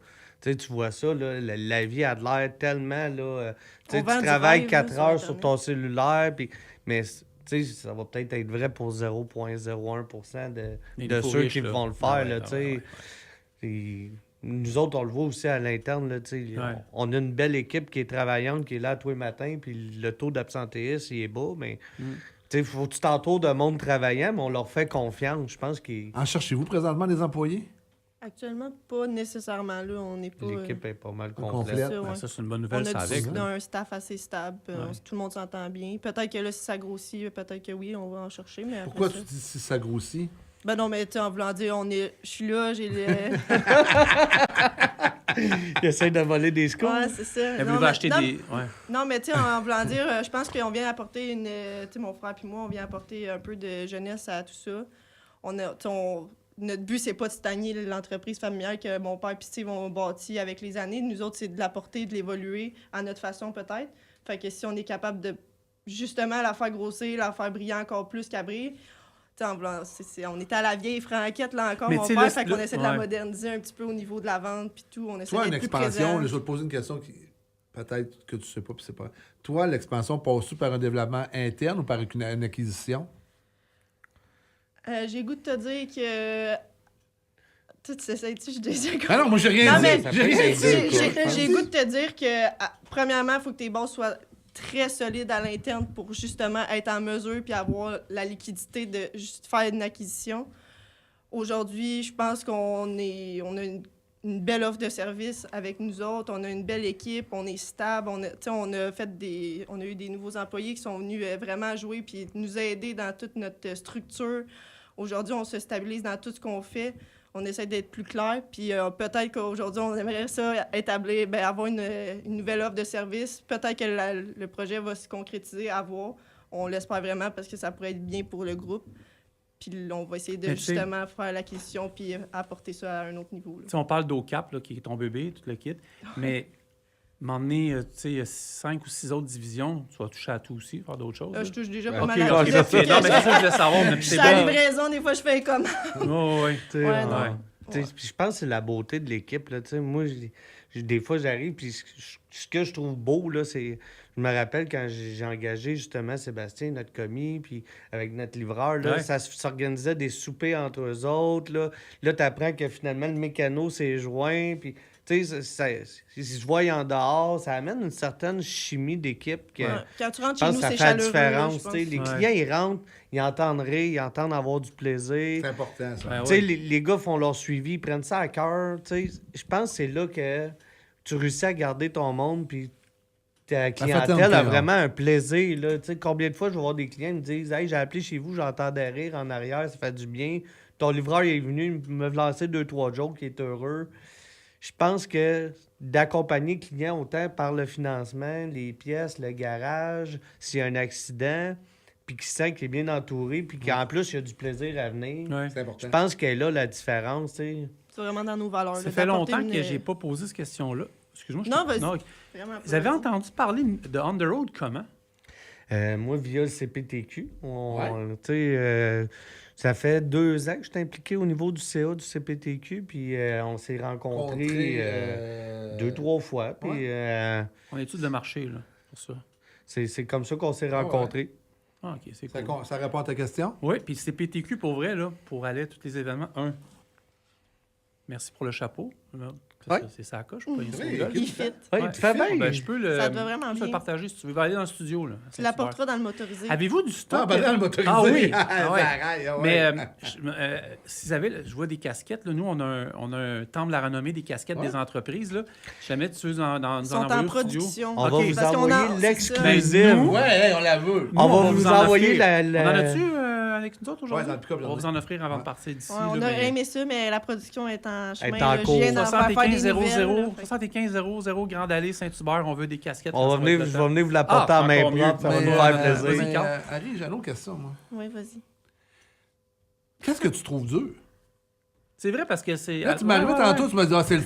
Tu sais, tu vois ça, là, la vie a de l'air tellement. Là, tu sais, On vend tu du travailles rêve, 4 là, sur heures sur Internet. ton cellulaire, mais tu sais, ça va peut-être être vrai pour 0,01% Les de faux ceux riches, qui là. vont le faire. Ah ouais, là, ah tu sais. ouais, ouais. Puis nous autres, on le voit aussi à l'interne. Là, tu sais. Ouais. On a une belle équipe qui est travaillante, qui est là tous les matins, puis le taux d'absentéisme, il est bas, mais. Tu sais, faut que tu t'entoures de monde travaillant, mais on leur fait confiance. Je pense que En cherchez-vous présentement des employés? Actuellement, pas nécessairement là. On n'est pas. l'équipe est pas mal complète. complète. ça, ouais. Ben, ça, c'est une bonne On nouvelle, ça a avec. un staff assez stable. Ouais. Tout le monde s'entend bien. Peut-être que là, si ça grossit, peut-être que oui, on va en chercher. Mais après Pourquoi ça- tu dis si ça grossit? Ben non, mais tu sais, en voulant dire, je suis là, j'ai le. Il essaie de voler des scores. Ouais, c'est ça. Elle Non, veut acheter des. Ouais. Non, mais tu sais, en voulant dire, je pense qu'on vient apporter tu sais, mon frère puis moi, on vient apporter un peu de jeunesse à tout ça. Notre but, c'est pas de stagner l'entreprise familiale que mon père et Steve ont bâti avec les années. Nous autres, c'est de l'apporter, de l'évoluer à notre façon, peut-être. Fait que si on est capable de, justement, la faire grossir, la faire briller encore plus qu'elle brille, on était à la vieille franquette, là, encore, Mais mon tu sais, père, là, fait qu'on essaie de la ouais. moderniser un petit peu au niveau de la vente, puis tout. On essaie Toi, une d'être plus expansion, présent. là, je vais te poser une question qui peut-être que tu sais pas, puis c'est pas. Toi, l'expansion passe-tu par un développement interne ou par une acquisition? J'ai le goût de te dire que... Tu t'essayes-tu, je disais Ah non, moi, j'ai rien Non, dit. mais J'ai rien dit. j'ai le goût de te dire que, premièrement, il faut que tes bases soient très solides à l'interne pour justement être en mesure puis avoir la liquidité de juste faire une acquisition. Aujourd'hui, je pense on a une belle offre de service avec nous autres. On a une belle équipe, on est stable. On a eu des nouveaux employés qui sont venus vraiment jouer puis nous aider dans toute notre structure. Aujourd'hui, on se stabilise dans tout ce qu'on fait. On essaie d'être plus clair, puis peut-être qu'aujourd'hui, on aimerait ça établir, avoir une nouvelle offre de service. Peut-être que le projet va se concrétiser à voir. On l'espère vraiment parce que ça pourrait être bien pour le groupe. Puis on va essayer de justement faire l'acquisition puis apporter ça à un autre niveau. On parle d'OCAP, là, qui est ton bébé, tout le kit, mais m'emmener 5 ou 6 autres divisions, tu vas toucher à tout aussi, faire d'autres choses. Je touche déjà OK, pas mal à OK, tout. non, mais c'est ça que je voulais savoir. Mais Je c'est suis à la bon. livraison, des fois, je fais comme... Oui. Ouais, non. Ouais. Je pense que c'est la beauté de l'équipe. Là, moi, des fois, j'arrive, puis ce que je trouve beau, là, c'est... Je me rappelle quand j'ai engagé justement Sébastien, notre commis, puis avec notre livreur, là, ça s'organisait des soupers entre eux autres. Là tu apprends que finalement, le mécano s'est joint, puis... Tu sais, ils se voient en dehors, ça amène une certaine chimie d'équipe que Quand tu rentres je pense chez nous, que ça c'est fait la chaleureux. différence. Là, je pense. Les clients, ils rentrent, ils entendent rire, ils entendent avoir du plaisir. C'est important, ça. Ben Tu sais, les gars font leur suivi, ils prennent ça à cœur. Tu sais, je pense que c'est là que tu réussis à garder ton monde, puis ta clientèle a vraiment un plaisir. Là. Tu sais, combien de fois je vais voir des clients qui me disent « Hey, j'ai appelé chez vous, j'entendais rire en arrière, ça fait du bien. Ton livreur il est venu me lancer 2-3 jokes, il est heureux. » Je pense que d'accompagner le client autant par le financement, les pièces, le garage, s'il y a un accident, puis qu'il sent qu'il est bien entouré, puis qu'en plus, il y a du plaisir à venir. Ouais. C'est important. Je pense qu'elle est là la différence, tu sais. C'est vraiment dans nos valeurs. Ça là, fait d'apporter longtemps une- que j'ai pas posé cette question-là. Excuse-moi. Non, vas-y. Non, Vraiment pas, vous avez vas-y. entendu parler de On the Road comment? Moi, via le CPTQ, tu sais, ça fait 2 ans que je suis impliqué au niveau du CA du CPTQ, puis on s'est rencontrés 2-3 fois. Puis On est études de marché, là, pour ça. c'est comme ça qu'on s'est rencontrés. Ah, OK, c'est Ça, cool. ça répond à ta question? Oui, puis CPTQ, pour vrai, là, pour aller à tous les événements, merci pour le chapeau. Ouais. C'est ça, coche. Pas une Oui, seconde. Il fit. Ouais, tu fais bien. Ben, je peux le, Ça te va vraiment je peux bien. le partager si tu veux. Va aller dans le studio. Là, Tu l'apporteras dans le motorisé. Avez-vous du stock? Ah, ben dans le motorisé. Ah oui. Ah, Ah ouais. pareil, ah ouais. Mais si vous avez, je vois des casquettes. Là, nous, on a un temple à renommée des casquettes des entreprises. Là. Jamais tu veux nous en Ils sont envoyer en au studio. production. On OK. va vous Parce qu'on a- envoyer c'est l'exclusive. Ben, nous, Ouais, hey, on la veut. Nous, On va vous vous en envoyer offrir. la... On en a-tu avec nous autres aujourd'hui? Ouais, dans le pick-up, on va j'en ai. vous en offrir avant Ouais. de partir d'ici. Ouais, on là, aurait mais- aimé ça, mais la production est en chemin. Est en là. cours. Je viens d'en faire des 75 00 nouvelles, là, fait que- 75 00 Grande Allée Saint-Hubert, on veut des casquettes. On va Ça venir, être je le vais temps. venir vous l'apporter Ah, en main encore mieux. propre. Ça va Mais, nous faire plaisir. vas-y, mais, Carl. Harry, j'ai une autre question, moi. Oui, vas-y. Qu'est-ce que tu trouves dur? C'est vrai parce que c'est. Là, tu m'es arrivé tantôt, tu m'as dit, ah, c'est le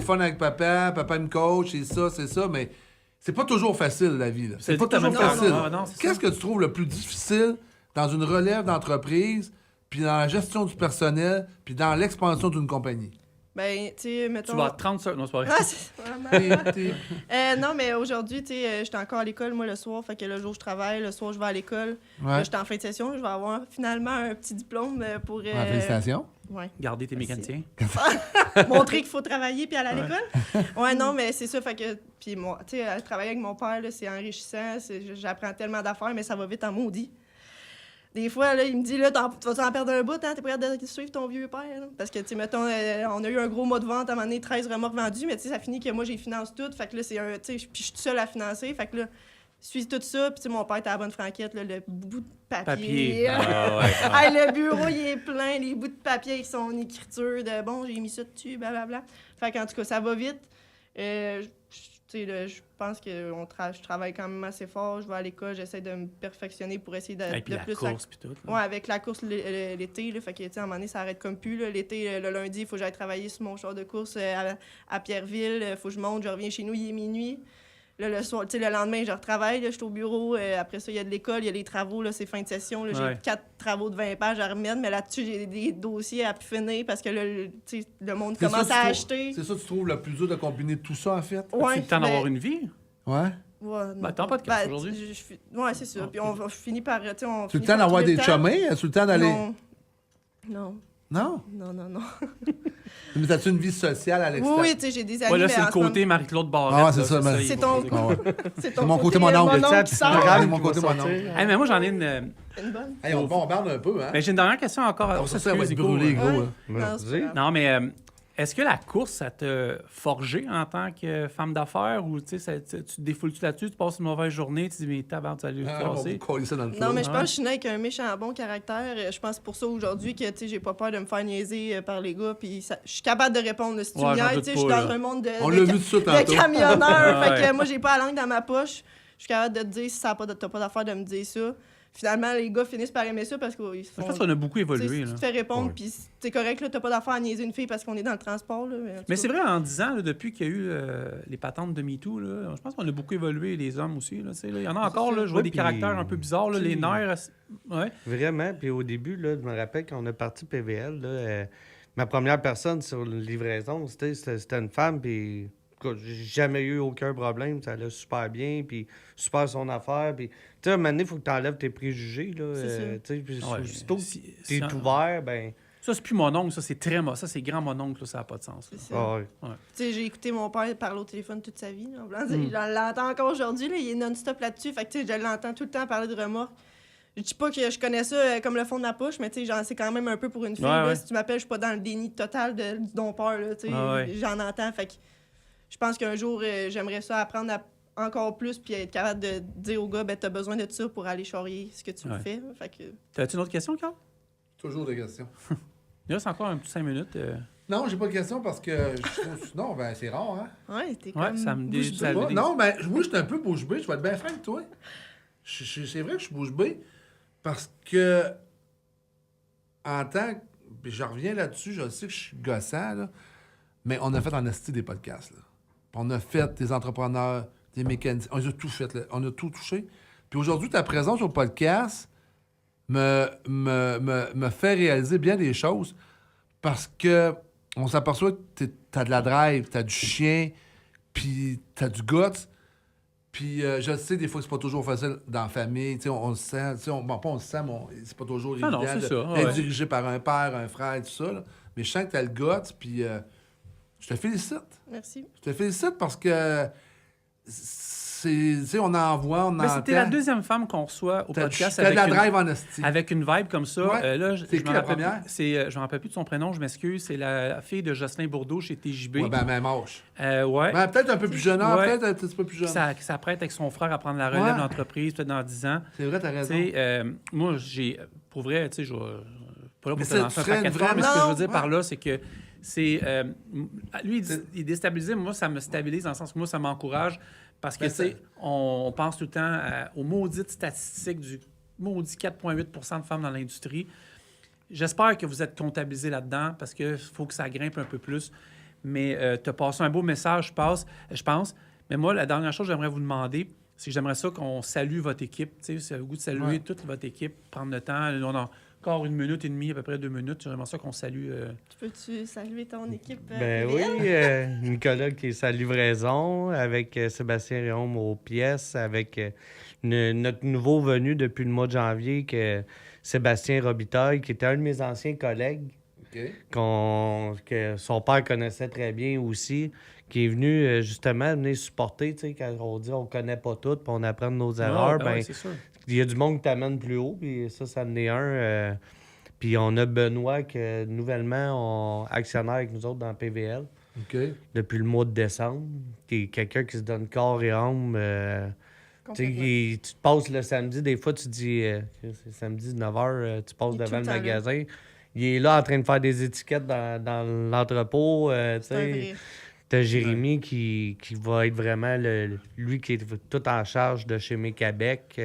fun avec papa me coach, c'est ça, mais c'est pas toujours facile, la vie. Là. C'est C'est pas toujours exactement ça. facile. Non, non, c'est Qu'est-ce ça. que tu trouves le plus difficile dans une relève d'entreprise, puis dans la gestion du personnel, puis dans l'expansion d'une compagnie? Ben, tu sais, mettons... Tu vas à 30 secondes. Non, c'est pas vrai. Ah, c'est vraiment... T'es- non, mais aujourd'hui, tu sais, j'étais encore à l'école, moi, le soir. Fait que le jour où je travaille, le soir, je vais à l'école. Ouais. Là, j'étais en fin de session. Je vais avoir finalement un petit diplôme pour... Ouais, félicitations. Ouais. Garder tes mécaniciens. Montrer qu'il faut travailler puis aller à l'école. Ouais, non, mais c'est ça. Fait que... Puis moi, tu sais, travailler avec mon père, là, c'est enrichissant. J'apprends tellement d'affaires, mais ça va vite en maudit. Des fois, là, il me dit, là, tu vas en perdre un bout, hein? T'es pas capable de suivre ton vieux père, là? Parce que, tu sais, mettons, on a eu un gros mois de vente, à un moment donné, 13 remorques vendues, mais tu sais, ça finit que moi, j'ai finance tout. Fait que là, c'est un, tu sais, puis je suis toute seule à financer. Fait que là, suis tout ça. Puis, tu sais, mon père était à la bonne franquette, là, le bout de papier. Papier. Ah, ouais. Hey, le bureau, il est plein, les bouts de papier avec son écriture de bon, j'ai mis ça dessus, blablabla. Fait qu'en tout cas, ça va vite. Je pense que je travaille quand même assez fort. Je vais à l'école, j'essaie de me perfectionner pour essayer de puis la plus. course, puis tout. Là. Ouais, avec la course l'été, là, fait que, tu sais, à un moment donné, ça arrête comme plus. Là. L'été, le lundi, il faut que j'aille travailler sur mon char de course à Pierreville. Il faut que je monte, je reviens chez nous, il est minuit. Là, le soir, tu sais, le lendemain, je retravaille, là, je suis au bureau. Après ça, il y a de l'école, il y a les travaux, là, c'est fin de session. Là, Ouais. j'ai 4 travaux de 20 pages à remettre, mais là-dessus, j'ai des dossiers à finir parce que là, tu sais, le monde C'est commence ça, à tu acheter. C'est ça que tu trouves le plus dur de combiner tout ça, en fait? Tu Ouais, le temps ben, d'avoir une vie? Ouais. Ouais, Ben, t'as pas de casse ben, aujourd'hui? Ouais, c'est ça. Ah, Puis on finit par. Tu Tu as le temps d'avoir des chumés? Tu as le temps d'aller... Non. Non. Non? Non, non, non. Mais as-tu une vie sociale à Oui, l'extérieur? oui, tu sais, j'ai des amis. Ouais, là, mais c'est en le ce moment- côté Marie-Claude Barrette. Ah ouais, c'est là, ça, mais- il C'est va ton- poser- Ah ouais. C'est C'est mon côté mon oncle. mon oncle qui C'est sort. mon côté mon oncle. Hey, mais moi, j'en ai une. Une bonne. Hey, on bombarde un peu, hein? Mais j'ai une dernière question encore. On Oh, ça va être excuse, brûlé, Nico. gros. Ouais. là. Non, c'est pas grave. Non, mais est-ce que la course, ça t'a forgé en tant que femme d'affaires ou tu sais, tu te défoules-tu là-dessus, tu passes une mauvaise journée, tu te dis, mais tabarnak, tu vas aller Ah, on passer. va coller ça dans le Non, flot. mais je pense Ouais. que je suis née avec un méchant bon caractère. Je pense pour ça aujourd'hui que, tu sais, j'ai pas peur de me faire niaiser par les gars. Puis je suis capable de répondre. Si tu Ouais, me j'en niaises, doute tu sais, je suis pas, dans là. un monde de, On de l'a ca- vu tout ça de tantôt. camionneurs. Ouais. Fait que moi, j'ai pas la langue dans ma poche. Je suis capable de te dire si t'as pas d'affaire de me dire ça. Finalement, les gars finissent par aimer ça parce qu'ils Je font... pense qu'on a beaucoup Tu sais, évolué. si Là. tu te fais répondre, Ouais. puis c'est correct, là, t'as pas d'affaire à niaiser une fille parce qu'on est dans le transport. Là, en tout Mais cas. c'est vrai, en 10 ans, là, depuis qu'il y a eu les patentes de MeToo, là, je pense qu'on a beaucoup évolué, les hommes aussi. Là, tu sais, là. Il y en a encore, là, je vois Ouais, des puis- caractères un peu bizarres, là, les nerfs. Ouais. Vraiment. Puis au début, là, je me rappelle quand on a parti PVL, là, ma première personne sur la livraison, c'était une femme, puis écoute, j'ai jamais eu aucun problème. Ça allait super bien, puis super son affaire. Puis, tu sais, à un moment donné, il faut que tu enlèves tes préjugés. Là, C'est ça. tu sais, puis Ouais, aussitôt que si- t'es si- ouvert, ben. Ça, c'est plus mon oncle, ça, c'est très ça, c'est grand mon oncle, là, ça n'a pas de sens. là. C'est ça. Ah ouais. Tu sais, j'ai écouté mon père parler au téléphone toute sa vie. Là, en blanc. Mm. Je l'entends encore aujourd'hui. Là, il est non-stop là-dessus. Fait que, tu sais, je l'entends tout le temps parler de remorque. Je dis pas que je connais ça comme le fond de ma poche, mais tu sais, j'en sais quand même un peu pour une fille. Ouais, là. ouais. Si tu m'appelles, je suis pas dans le déni total du don-peur. Là, tu sais. Ah ouais. J'en entends. Fait que je pense qu'un jour, j'aimerais ça apprendre encore plus puis être capable de dire au gars, ben, t'as besoin de ça pour aller charrier ce que tu Ouais. fais. Fait que... T'as-tu une autre question, Carl? Toujours des questions. Il reste encore un petit 5 minutes. Non, j'ai pas de questions parce que je trouve... Non, ben c'est rare, hein? Ouais, t'es Ouais, comme... ça me bouche dé- bée. ça- Pas- Non, ben moi, je suis un peu bouche bée. Je vais être bien franc avec toi. C'est vrai que je suis bouche bée parce que en tant que... Puis je reviens là-dessus, je sais que je suis gossant, là, mais on a fait en esti des podcasts. Là. Puis on a fait des entrepreneurs, des mécaniciens. On a tout fait, là. On a tout touché. Puis aujourd'hui, ta présence au podcast me fait réaliser bien des choses parce que on s'aperçoit que t'as de la drive, t'as du chien, puis t'as du guts. Puis je sais, des fois, c'est pas toujours facile dans la famille. Tu sais, on le sent. Tu sais, bon, pas on le sent, mais c'est pas toujours Ah évident non, c'est ça, d'être ouais. dirigé par un père, un frère, tout ça. Là. Mais je sens que t'as le guts, puis je te félicite. Merci. Je te félicite parce que tu sais, on en voit, on Mais entend. c'était la deuxième femme qu'on reçoit au T'as podcast de la une- drive en esti. avec une vibe comme ça. Ouais. Là, C'est qui me la rappelle première? plus- je me rappelle plus de son prénom, je m'excuse. C'est la fille de Jocelyn Bourdeau chez TJB. Ouais, ben, même âge. Ouais. Ben, peut-être un peu plus jeune, Ouais. peut-être un petit peu plus jeune. Qui s'apprête avec son frère à prendre la relève Ouais. de l'entreprise, peut-être dans 10 ans. C'est vrai, t'as Tu raison. sais, moi, j'ai. Pour vrai, tu sais, je vais. Pas là Mais pour te ça, lancer un tu serais paquet de une fleurs, vraie- mais ce que je veux Non, dire par ouais. là, c'est que c'est. Lui, il est déstabilisé, moi, ça me stabilise dans le sens que moi, ça m'encourage. Parce que, Ben, tu sais, on pense tout le temps aux maudites statistiques du maudit 4,8 % de femmes dans l'industrie. J'espère que vous êtes comptabilisés là-dedans parce qu'il faut que ça grimpe un peu plus. Mais tu as passé un beau message, je pense. Mais moi, la dernière chose que j'aimerais vous demander, c'est que j'aimerais ça qu'on salue votre équipe. Tu sais, si vous avez le goût de saluer Ouais. toute votre équipe, prendre le temps. On a encore 1 minute et demie, à peu près 2 minutes. J'aimerais ça qu'on salue. Tu peux-tu saluer ton équipe? Ben oui, Nicolas qui est sa livraison, avec Sébastien Réaume aux pièces, avec notre nouveau venu depuis le mois de janvier, Sébastien Robitaille, qui était un de mes anciens collègues, OK. que son père connaissait très bien aussi, qui est venu justement venir supporter, tu sais, quand on dit on connaît pas tout, puis on apprend de nos erreurs, ben ouais, ben, c'est sûr. il y a du monde qui t'amène plus haut, puis ça en est un. Puis on a Benoît, que nouvellement actionnaire avec nous autres dans PVL OK. depuis le mois de décembre, qui est quelqu'un qui se donne corps et âme Complètement. Tu te passes le samedi, des fois, tu dis, c'est samedi 9h, tu passes Il est devant tout le le temps là. magasin. Il est là en train de faire des étiquettes dans l'entrepôt. Tu C'est un sais. vrai. T'as Jérémy qui va être vraiment lui qui est tout en charge de chez Mécabec.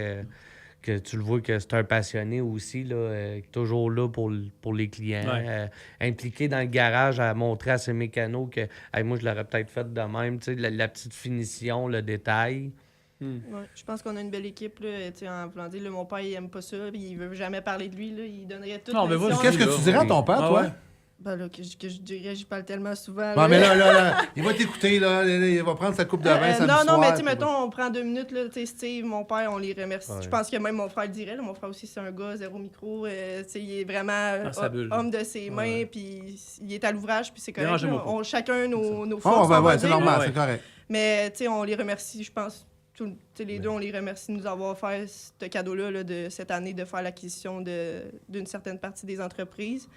Que tu le vois que c'est un passionné aussi, là, qui est toujours là pour les clients. Ouais. Impliqué dans le garage à montrer à ses mécanos que hey, moi, je l'aurais peut-être fait de même. Tu sais, la petite finition, le détail. Ouais, je pense qu'on a une belle équipe. Là, tu sais, en voulant dire, là, mon père, il aime pas ça. Puis il veut jamais parler de lui. Là, il donnerait tout. Non, mais si vas-y, on- Qu'est-ce que là, tu dirais à ton père, Ah toi? ouais. Ben là, que je dirais, j'y parle tellement souvent. Ouais, mais là, il va t'écouter, là. Il va prendre sa coupe de vin samedi non, soir, mais tu sais, puis- mettons, on prend 2 minutes, là, tu sais, Steve, mon père, on les remercie. Ouais. Je pense que même mon frère le dirait, là, mon frère aussi, c'est un gars, zéro micro, tu sais, il est vraiment Dans sa bulle. homme de ses mains, puis il est à l'ouvrage, puis c'est correct. Dérangez-moi là. pas. On chacun nos Oh, forces, ben on va ouais, c'est dire, normal, Ouais. c'est correct. mais tu sais, on les remercie, je pense. Tu sais, les deux, on les remercie de nous avoir fait ce cadeau-là là, de cette année de faire l'acquisition d'une certaine partie des entreprises.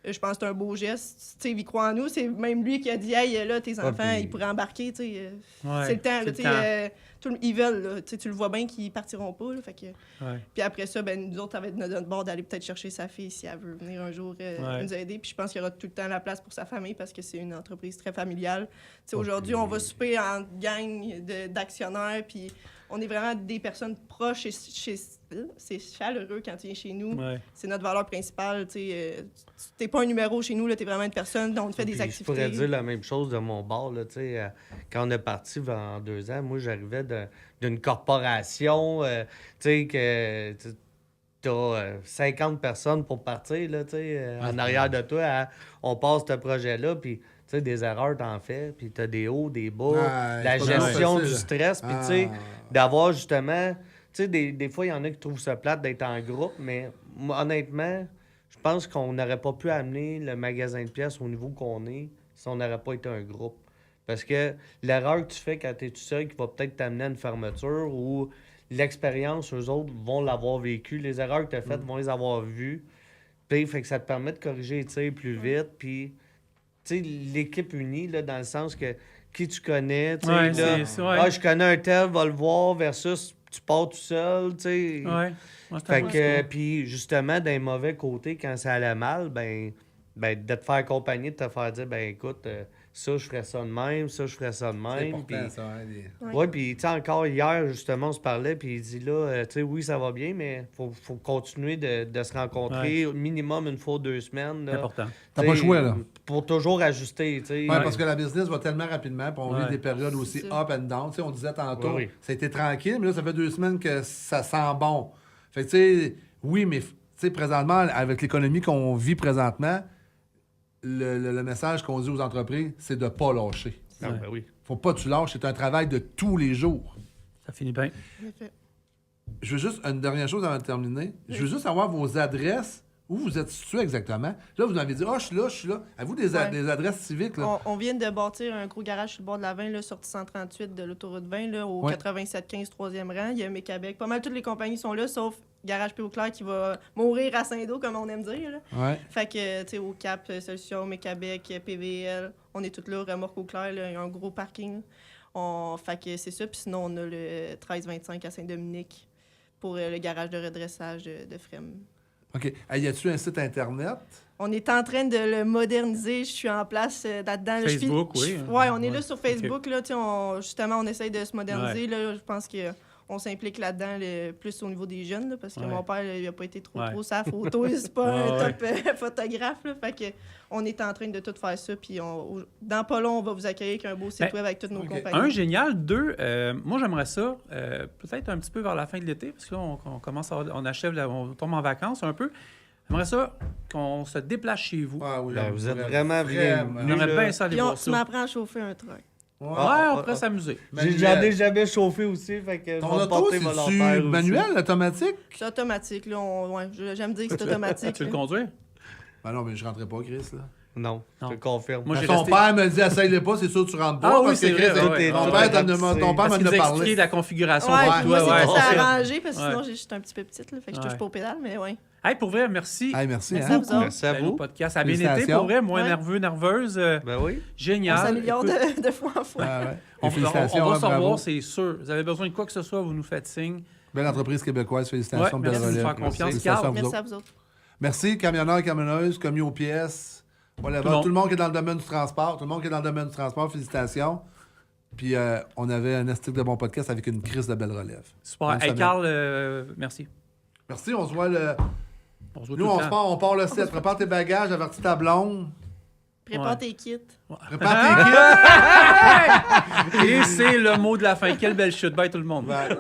Je pense que c'est un beau geste. Tu sais, il croit en nous. C'est même lui qui a dit « Hey, là, tes enfants, puis- ils pourraient embarquer. » Tu sais, Ouais, c'est le temps. c'est là, le tu sais, temps. ils veulent. Là, tu sais, tu le vois bien qu'ils partiront pas. Là, fait que... Ouais. Puis après ça, ben, nous autres, ça va être notre bord d'aller peut-être chercher sa fille si elle veut venir un jour Ouais. nous aider. Puis je pense qu'il y aura tout le temps la place pour sa famille parce que c'est une entreprise très familiale. Tu sais, aujourd'hui, on va souper en gang d'actionnaires. Puis on est vraiment des personnes proches. C'est chaleureux quand tu viens chez nous. Ouais. C'est notre valeur principale. Tu sais, t'es pas un numéro chez nous, t'es vraiment une personne dont on te fait des Puis activités. Je pourrais dire la même chose de mon bar. Là, tu sais, quand on est parti en 2 ans, moi, j'arrivais d'une corporation, tu sais, que tu as 50 personnes pour partir, là, tu sais, en arrière de toi. On passe ce projet-là, puis tu sais, des erreurs, t'en fais, puis t'as des hauts, des bas, Ouais, la c'est pas gestion facile. du stress, puis tu Ah. sais, d'avoir justement... Tu sais, des fois, il y en a qui trouvent ça plate d'être en groupe, mais moi, honnêtement, je pense qu'on n'aurait pas pu amener le magasin de pièces au niveau qu'on est si on n'aurait pas été un groupe. Parce que l'erreur que tu fais quand tu es tout seul qui va peut-être t'amener à une fermeture ou l'expérience, eux autres vont l'avoir vécu. Les erreurs que tu as faites vont les avoir vues. Puis, fait que ça te permet de corriger les tirs plus vite. Puis, tu sais, l'équipe unie, là, dans le sens que qui tu connais, tu sais, Ouais, là, ouais. ah, je connais un tel, va le voir, versus tu pars tout seul, tu sais. Ouais. Ouais, c'est un Fait bon que, discours. puis justement, d'un mauvais côté, quand ça allait mal, ben de te faire accompagner, de te faire dire, ben écoute, ça, je ferais ça de même, ça, je ferais ça de C'est même. important, Puis, ça. Hein, les- Ouais. ouais, puis tu sais, encore hier, justement, on se parlait, puis il dit là, tu sais, oui, ça va bien, mais faut continuer de se rencontrer au minimum une fois ou 2 semaines. C'est là. important. T'as Tu pas sais, le choix, là. Pour toujours ajuster, tu sais. Ouais, parce que la business va tellement rapidement, puis on vit Ouais. des périodes aussi C'est up and down. Tu sais, on disait tantôt, Oui, oui. ça a été tranquille, mais là, ça fait 2 semaines que ça sent bon. Fait que, tu sais, oui, mais tu sais, présentement, avec l'économie qu'on vit présentement, le message qu'on dit aux entreprises, c'est de ne pas lâcher. Ah, ben oui. Faut pas que tu lâches, c'est un travail de tous les jours. Ça finit bien. En effet. Je veux juste, une dernière chose avant de terminer, je veux juste savoir vos adresses, où vous êtes situés exactement. Là, vous m'avez dit, ah, je suis là, je suis là. Avez-vous des Ouais. des adresses civiques, là? On vient de bâtir un gros garage sur le bord de la 20, là, sortie 138 de l'autoroute 20, là, au Ouais. 8715 3e rang. Il y a Mécabec. Pas mal toutes les compagnies sont là, sauf Garage P.O. Claire qui va mourir à Saint-Do, comme on aime dire. Là. Ouais. Fait que, tu sais, au Cap, Solution, Mécabec, PVL, on est tous là. Remorque au Clair, là, il y a un gros parking. Fait que c'est ça. Puis sinon, on a le 1325 à Saint-Dominique pour le garage de redressage de Frem. OK. Hey, y a-tu un site Internet? On est en train de le moderniser. Je suis en place là-dedans. là. Facebook, oui. Ouais, on est Ouais. là sur Facebook. Là, tu sais, justement, on essaye de se moderniser. Là, je pense qu'on s'implique là-dedans plus au niveau des jeunes. Là, parce que Ouais. mon père, il n'a pas été trop Ouais. sa photo. C'est pas un Ouais, top photographe. Là, fait que on est en train de tout faire ça. Puis dans pas long, on va vous accueillir avec un beau site Ben, web avec toutes nos OK. compagnies. Un, génial. 2, moi, j'aimerais ça, peut-être un petit peu vers la fin de l'été, parce que là, on commence on achève, on tombe en vacances un peu. J'aimerais ça qu'on se déplace chez vous. Ah oui, Ben, vous êtes j'aimerais vraiment bien On aimerait là. bien ça aller Puis voir tu ça. m'apprends à chauffer un truck. Ouais. Ouais, Ah, on pourrait ah, s'amuser. J'en Manuel. ai jamais chauffé aussi, fait que Ton je vais me auto, porter c'est-tu volontaire aussi. manuel, automatique? C'est automatique. Là, j'aime dire que c'est automatique. Tu le là. conduis? Ben non, mais je rentrais pas, Chris, là. Non, je Non. te confirme. Moi, j'ai Ton resté- père me dit, essaye-le pas, c'est sûr que tu rentres pas. Ah oui, parce c'est que Chris, vrai, ouais, ton ouais. père Ouais. ton père Parce m'en qu'il a nous a parlé. expliqué la configuration Ouais, pour moi, toi. c'est Ouais, pour c'est ça. s'arranger parce que Ouais. sinon, j'étais un petit peu petite. Là, fait que je touche Ouais. pas aux pédales, mais ouais. Hey, pour vrai, merci. Hey, merci. Merci hein? à vous autres. Merci à Ben, au vous. podcast. Ça a bien été, Félicitations. pour vrai. Moins Ouais. nerveux, nerveuse. Ben oui. On Génial. s'améliore Écoute, de fois en fois. Ouais, ouais. on Félicitations, va hein, se bravo. revoir, c'est sûr. Vous avez besoin de quoi que ce soit, vous nous faites signe. Belle entreprise québécoise, félicitations, Ouais, belle merci de relève. nous faire confiance, Félicitations Carl. à vous Merci autres. à vous autres. Merci, camionneurs, camionneuses, commis aux pièces. Voilà, Tout le monde. tout le monde qui est dans le domaine du transport. Tout le monde qui est dans le domaine du transport, félicitations. Puis on avait un estime de bon podcast avec une crise de belle relève. Super. Bonne Hey, semaine. Carl, merci. Merci, on se voit le. On se voit Nous, tout on le se temps. part, on part le 7. Prépare tes bagages, avertis ta blonde. Prépare Ouais. tes kits. Prépare tes kits. Et c'est le mot de la fin. Quelle belle chute. Bye tout le monde. Bye.